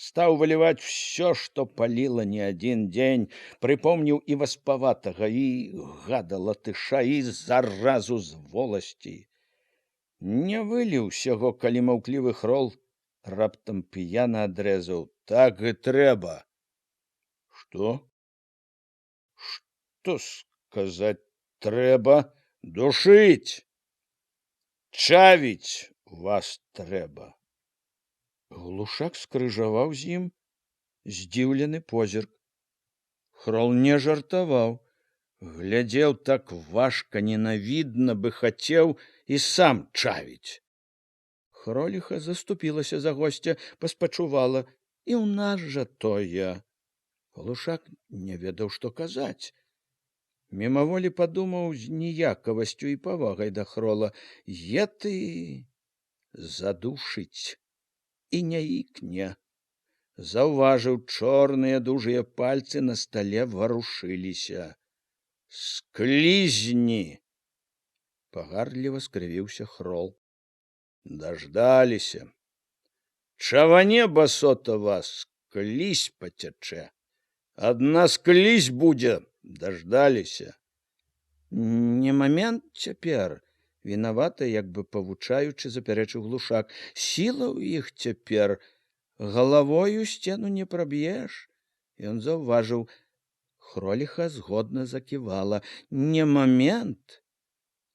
Стаў выліваць усё, што паліла не адзін дзень, прыпомніў і васпаватага, і гада латыша, і заразу з воласці. Не выліў усяго, калі маўклівы Хрол раптам п'яна адрэзаў: так і трэба. Што? Што сказаць трэба? Душыць! Чавіць вас трэба. Глушак скрыжаваў з ім здзіўлены позірк. Хрол не жартаваў, глядзеў так важка, ненавідна, бы хацеў і сам чавіць. Хроліха заступілася за госця, паспачувала: і ў нас жа тое. Глушак не ведаў, што казаць. Мімаволі падумаў з ніякавасцю і павагай да Хрола: е ты задушыць. І не ікне. Заўважыў, чорныя дужыя пальцы на стале варушыліся. Склізні! Пагарліва скрывіўся Хрол. Даждаліся. Чаване басота вас, склізь пацячэ. Адна склізь будзе, даждаліся. Не момент цяпер. Вінавата, як бы павучаючы, запярэчыў Глушак. Сіла ў іх цяпер. Галавою сцену не праб'еш. Ён заўважыў. Хроліха згодна заківала. Не момент.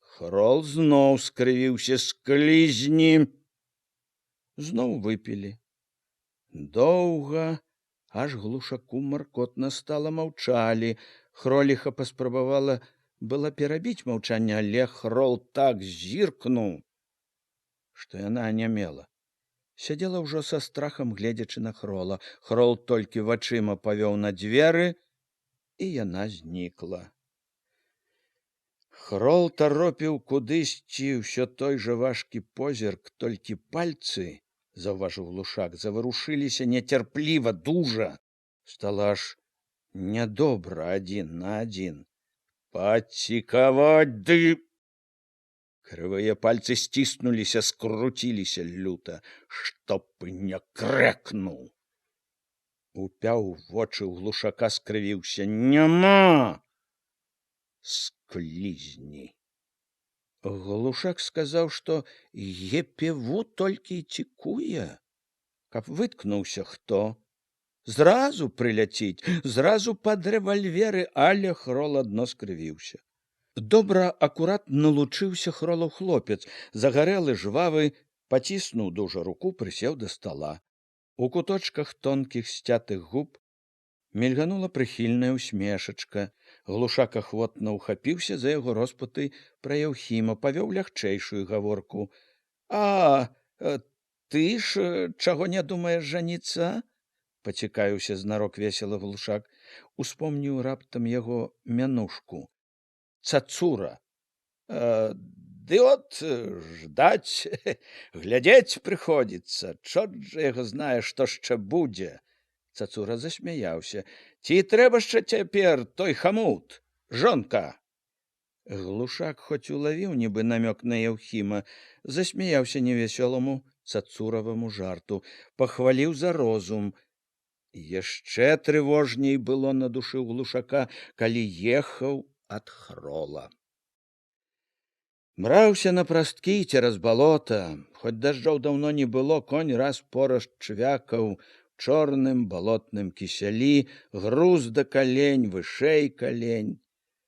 Хрол зноў скрывіўся. Склізні. Зноў выпілі. Доўга, аж Глушаку маркотна стала, маўчалі. Хроліха паспрабавала было перабіць маўчанне, але Хрол так зіркнуў, што яна анямела. Сядзела ўжо са страхам, гледзячы на Хрола. Хрол толькі вачыма павёў на дзверы, і яна знікла. Хрол таропіў кудысьці ўсё той жа важкі позірк, толькі пальцы, заўважыў Глушак, заварушыліся нецярпліва, дужа. Стала аж нядобра адзін на адзін. Пацікаваць ды... Крывыя пальцы сціснуліся, скруціліся люта, чтоб не крэкнуў. Упяў вочы ў Глушака, скрывіўся. Няма! Склізні. Глушак сказаў, што епеву толькі цікуе, каб выткнуўся хто. Зразу прыляціць, зразу пад рэвальверы, але Хрол адно скрывіўся. Добра акурат налучыўся Хролаў хлопец, загарэлы, жвавы, паціснуў дужа руку, прысеў да стала. У куточках тонкіх сцятых губ мільганула прыхільная усмешачка. Глушак ахвотна ўхапіўся за яго роспыты пра Яўхіма, павёў лягчэйшую гаворку. А ты ж чаго не думаеш жаніцца? Пацікаюся знарок весела Глушак. Успомніў раптам яго мянушку. Цацура. Ды от ждаць, глядзець прыходзіцца. Чорт жа яго знае, што шчэ будзе. Цацура засмяяўся. Ці трэба шчэ цяпер той хамут, жонка? Глушак хоць улавіў нібы намёк на Яўхіма, засмяяўся невесёламу цацураваму жарту, пахваліў за розум. Яшчэ трывожней было на душы ў Глушака, калі ехаў ад Хрола. Браўся на прасткі цераз балота. Хоць дажджоў даўно не было, конь раз пораз чвякаў чорным балотным кісялі, груз да калень, вышэй калень.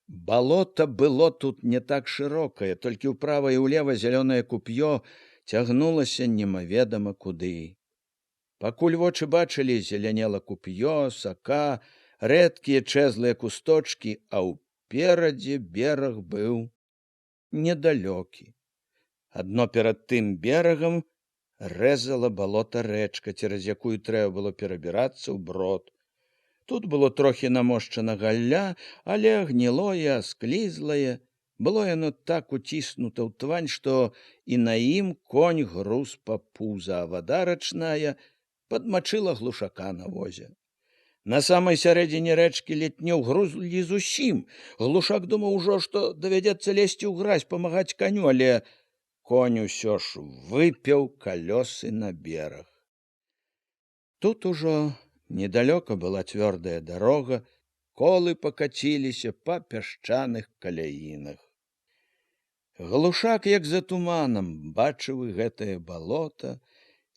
Балота было тут не так шырокае, толькі ўправа і ўлева зялёнае куп'ё цягнулася немаведама куды. Пакуль вочы бачылі, зелянела куп'ё, сака, рэдкія чэзлыя кусточкі, а ўперадзе бераг быў недалёкі. Адно перад тым берагам рэзала балота рэчка, цераз якую трэба было перабірацца ў брод. Тут было трохі намошчана галля, але гнілое, асклізлае. Было яно так уціснута ў твань, што і на ім конь груз па пуза, а вада рачная падмачыла Глушака на возе. На самай сярэдзіне рэчкі ледь не ўгрузлі зусім. Глушак думаў ужо, што давядзецца лезці ў гразь, памагаць каню, але конь усё ж выпеў калёсы на бераг. Тут ужо недалёка была цвёрдая дарога, колы пакаціліся па пясчаных каляінах. Глушак, як за туманам, бачыў і гэтае балота,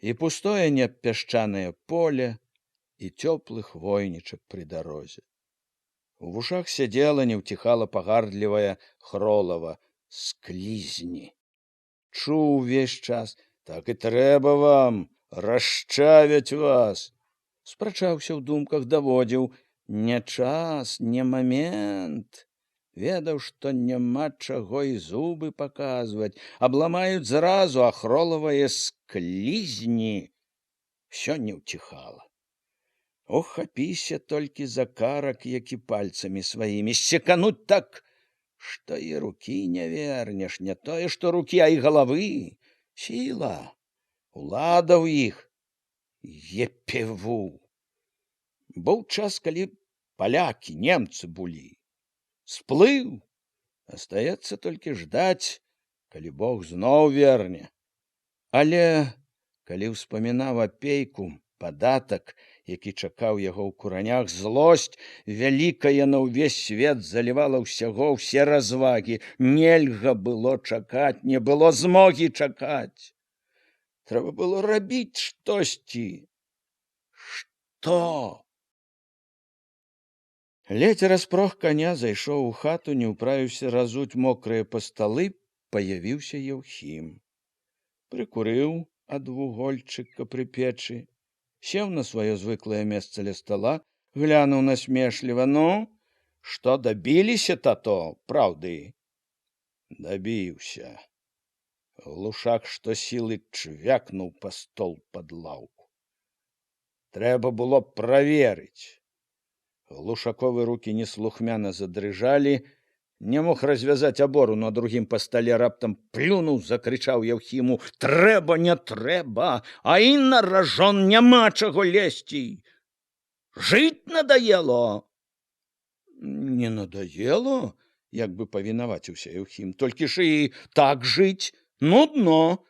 і пустое непясчанае поле, і цёплы хвойнічак пры дарозе. У вушах сядзела, не ўціхала пагардлівая Хролава: «Склізні!» Чуў увесь час: «Так і трэба вам, расчавяць вас!» Спрачаўся ў думках, даводзіў: «Не час, не момент!» Ведаў, што няма чаго і зубы паказваць, абламаюць зразу, а Хролавае «склізні» всё не ўціхала. Ухапіся толькі за карак, які пальцамі сваімі секануць так, што і рукі не вернеш, не тое, што рукі, а і галавы. Сіла, улада ў іх. Епеву. Быў час, калі палякі, немцы былі. Сплыў. Астаецца толькі ждаць, калі Бог зноў верне. Але калі ўспамінаў апейку, падатак, які чакаў яго ў куранях, злосць вялікая на ўвесь свет залівала ўсяго, ўсе развагі. Нельга было чакаць, не было змогі чакаць. Трэба было рабіць штосьці. Што? Ледзь распрог коня, зайшоў у хату, не ўправіўся разуць мокрыя пасталы, паявіўся Яўхім. Прыкурыў ад вугольчыка пры печы, сеў на сваё звыклае месца ля стала, глянуў насмешліва: «Ну, што дабіліся, тато, праўды?» «Дабіўся». Глушак штосілы чвякнуў па стол пад лаўку. «Трэба было праверыць». Глушаковы рукі неслухмяна задрыжалі, не мог развязаць абору на другім па стале, раптам плюнуў, закрычаў Яўхіму: «Трэба, не трэба, а і на ражон няма чаго лезці! Жыць надаело!» «Не надаело?» — як бы павінаваціўся Яўхім. «Толькі ж і так жыць нудно.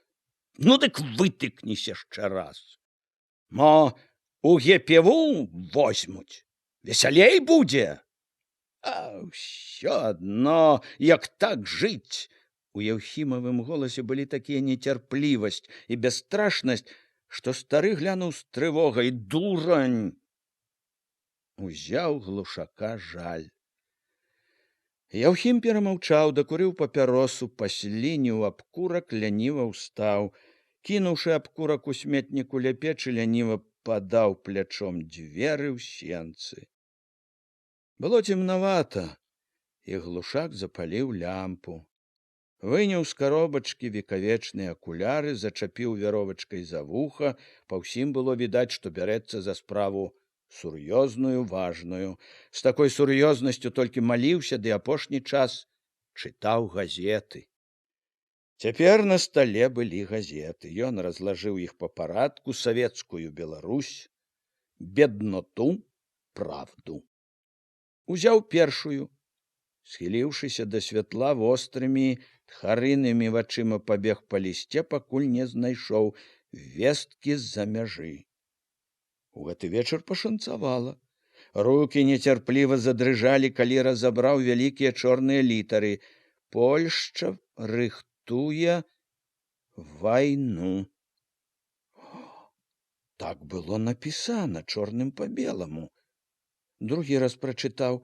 Ну дык вытыкнись яшчэ раз. Мо у ГПУ возьмуць, весялей будзе. А ўсё адно, як так жыць!» У Яўхімавым голасе былі такія нецярплівасць і бясстрашнасць, што стары глянуў з трывогай: «Дурань!» Узяў Глушака жаль. Яўхім перамаўчаў, дакурыў папяросу, паслініў абкурак, ляніва ўстаў. Кінуўшы абкурак у сметніку ля печы, ляніва падаў плячом дзверы ў сенцы. Было цемнавата, і Глушак запаліў лямпу. Выняў з каробачкі векавечныя акуляры, зачапіў вяровачкай за вуха. Па ўсім было відаць, што бярэцца за справу сур'ёзную, важную. З такой сур'ёзнасцю толькі маліўся, ды апошні час чытаў газеты. Цяпер на стале былі газеты. Ён разлажыў іх па парадку: савецкую Беларусь, бедноту, правду. Узяў першую, схіліўшыся да святла, вострымі тхарынымі вачыма пабег па лісце, пакуль не знайшоў весткі з-за мяжы. У гэты вечар пашанцавала. Рукі нецярпліва задрыжалі, калі разабраў вялікія чорныя літары: «Польшча рыхтуе вайну». Так было напісана чорным па беламу. Другі раз прачытаў: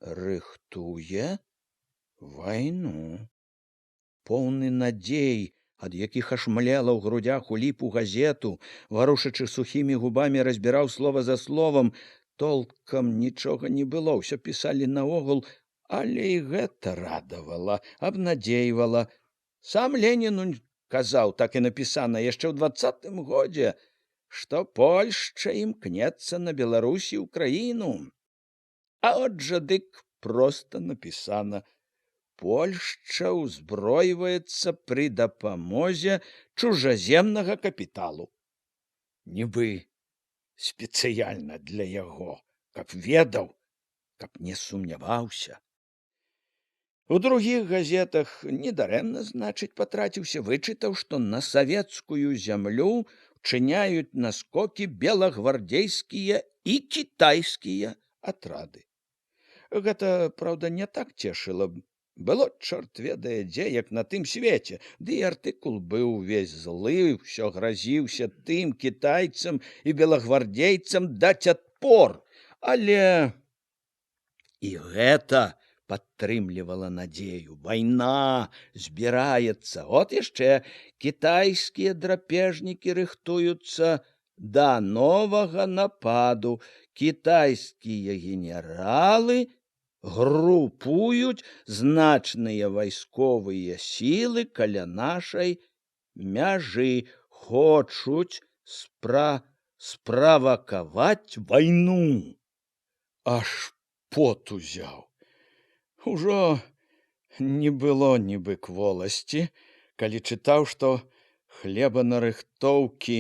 «Рыхтуе вайну». Поўны надзей, ад якіх ашмлела ў грудях, уліп у газету, варушачы сухімі губамі, разбіраў слова за словам. Толкам нічога не было, ўсё пісалі наогул, але і гэта радавала, абнадзейвала. Сам Ленін казаў, так і напісана яшчэ ў 20-м годзе, што Польшча імкнецца на Беларусь і Украіну. А от жа дык проста напісана: Польшча ўзбройваецца пры дапамозе чужаземнага капіталу. Нібы спецыяльна для яго, каб ведаў, каб не сумняваўся. У другіх газетах недарэмна, значыць, патраціўся, вычытаў, што на савецкую зямлю чыняюць наскокі белагвардзейскія і кітайскія атрады. Гэта, праўда, не так цешыла. Было чорт ведае дзе, як на тым свеце, ды і артыкул быў увесь злы, ўсё гразіўся тым кітайцам і белагвардзейцам даць адпор. Але і гэта падтрымлівала надзею. Вайна збіраецца. От яшчэ кітайскія драпежнікі рыхтуюцца да новага нападу. Кітайскія генералы групуюць значныя вайсковыя сілы каля нашай мяжы, хочуць справакаваць вайну. Аж пот узяў. Ужо не было нібы кволасці, калі чытаў, што хлебанарыхтоўкі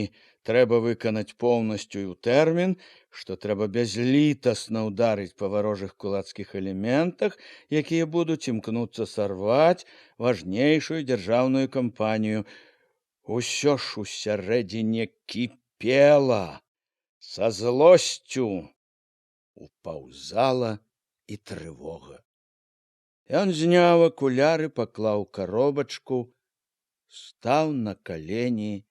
трэба выканаць поўнасцю і ў тэрмін, што трэба бязлітасна ўдарыць па варожых кулацкіх элементах, якія будуць імкнуцца сарваць важнейшую дзяржаўную кампанію. Усё ж усярэдзіне кіпела, са злосцю упаўзала і трывога. Ён зняў акуляры, паклаў каробачку, стаў на калені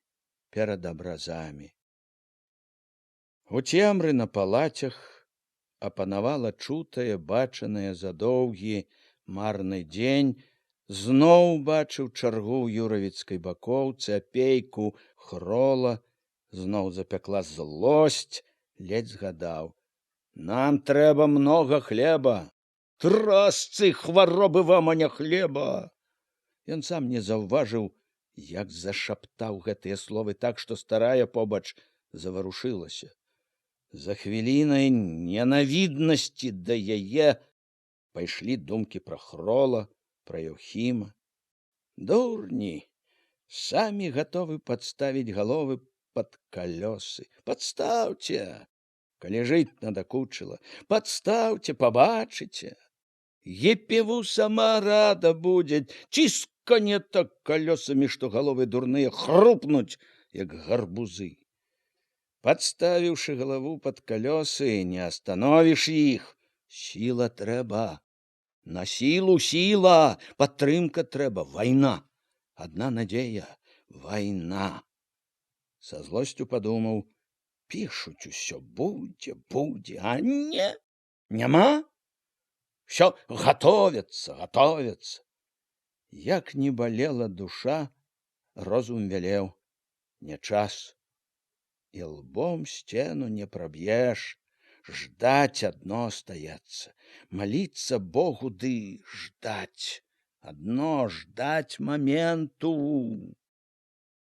перад абразамі. У цемры на палацях апанавала чутае, бачанае за доўгі марны дзень. Зноў бачыў чаргу ў юравіцкай бакоўцы, апейку хрола. Зноў запякла злосць, ледзь згадаў. Нам трэба многа хлеба. Трасцы, хваробы вам, а не хлеба. Ён сам не заўважыў, як зашаптаў гэтыя словы так, што старая побач заварушылася. За хвілінай ненавіднасці да яе пайшлі думкі пра хрола, пра Еўхіма. Дурні, самі гатовы падставіць галовы пад калёсы. Падстаўце, калі жыць надакучыла. Падстаўце, пабачыце. Епіву сама рада будзе, ціскане так калёсамі, што галовы дурныя хрупнуць, як гарбузы. Падставіўшы галаву пад калёсы, не астановіш іх. Сіла трэба. На сілу сіла, падтрымка трэба, вайна. Адна надзея — вайна. Са злосцю падумаў, пішуць усё, будзе, а не, няма. Всё готовится. Як не балела душа, розум вялеў. Не час. І лбом сцену не праб'еш. Ждать адно остаецца. Молиться Богу ды ждать. Одно ждать моменту.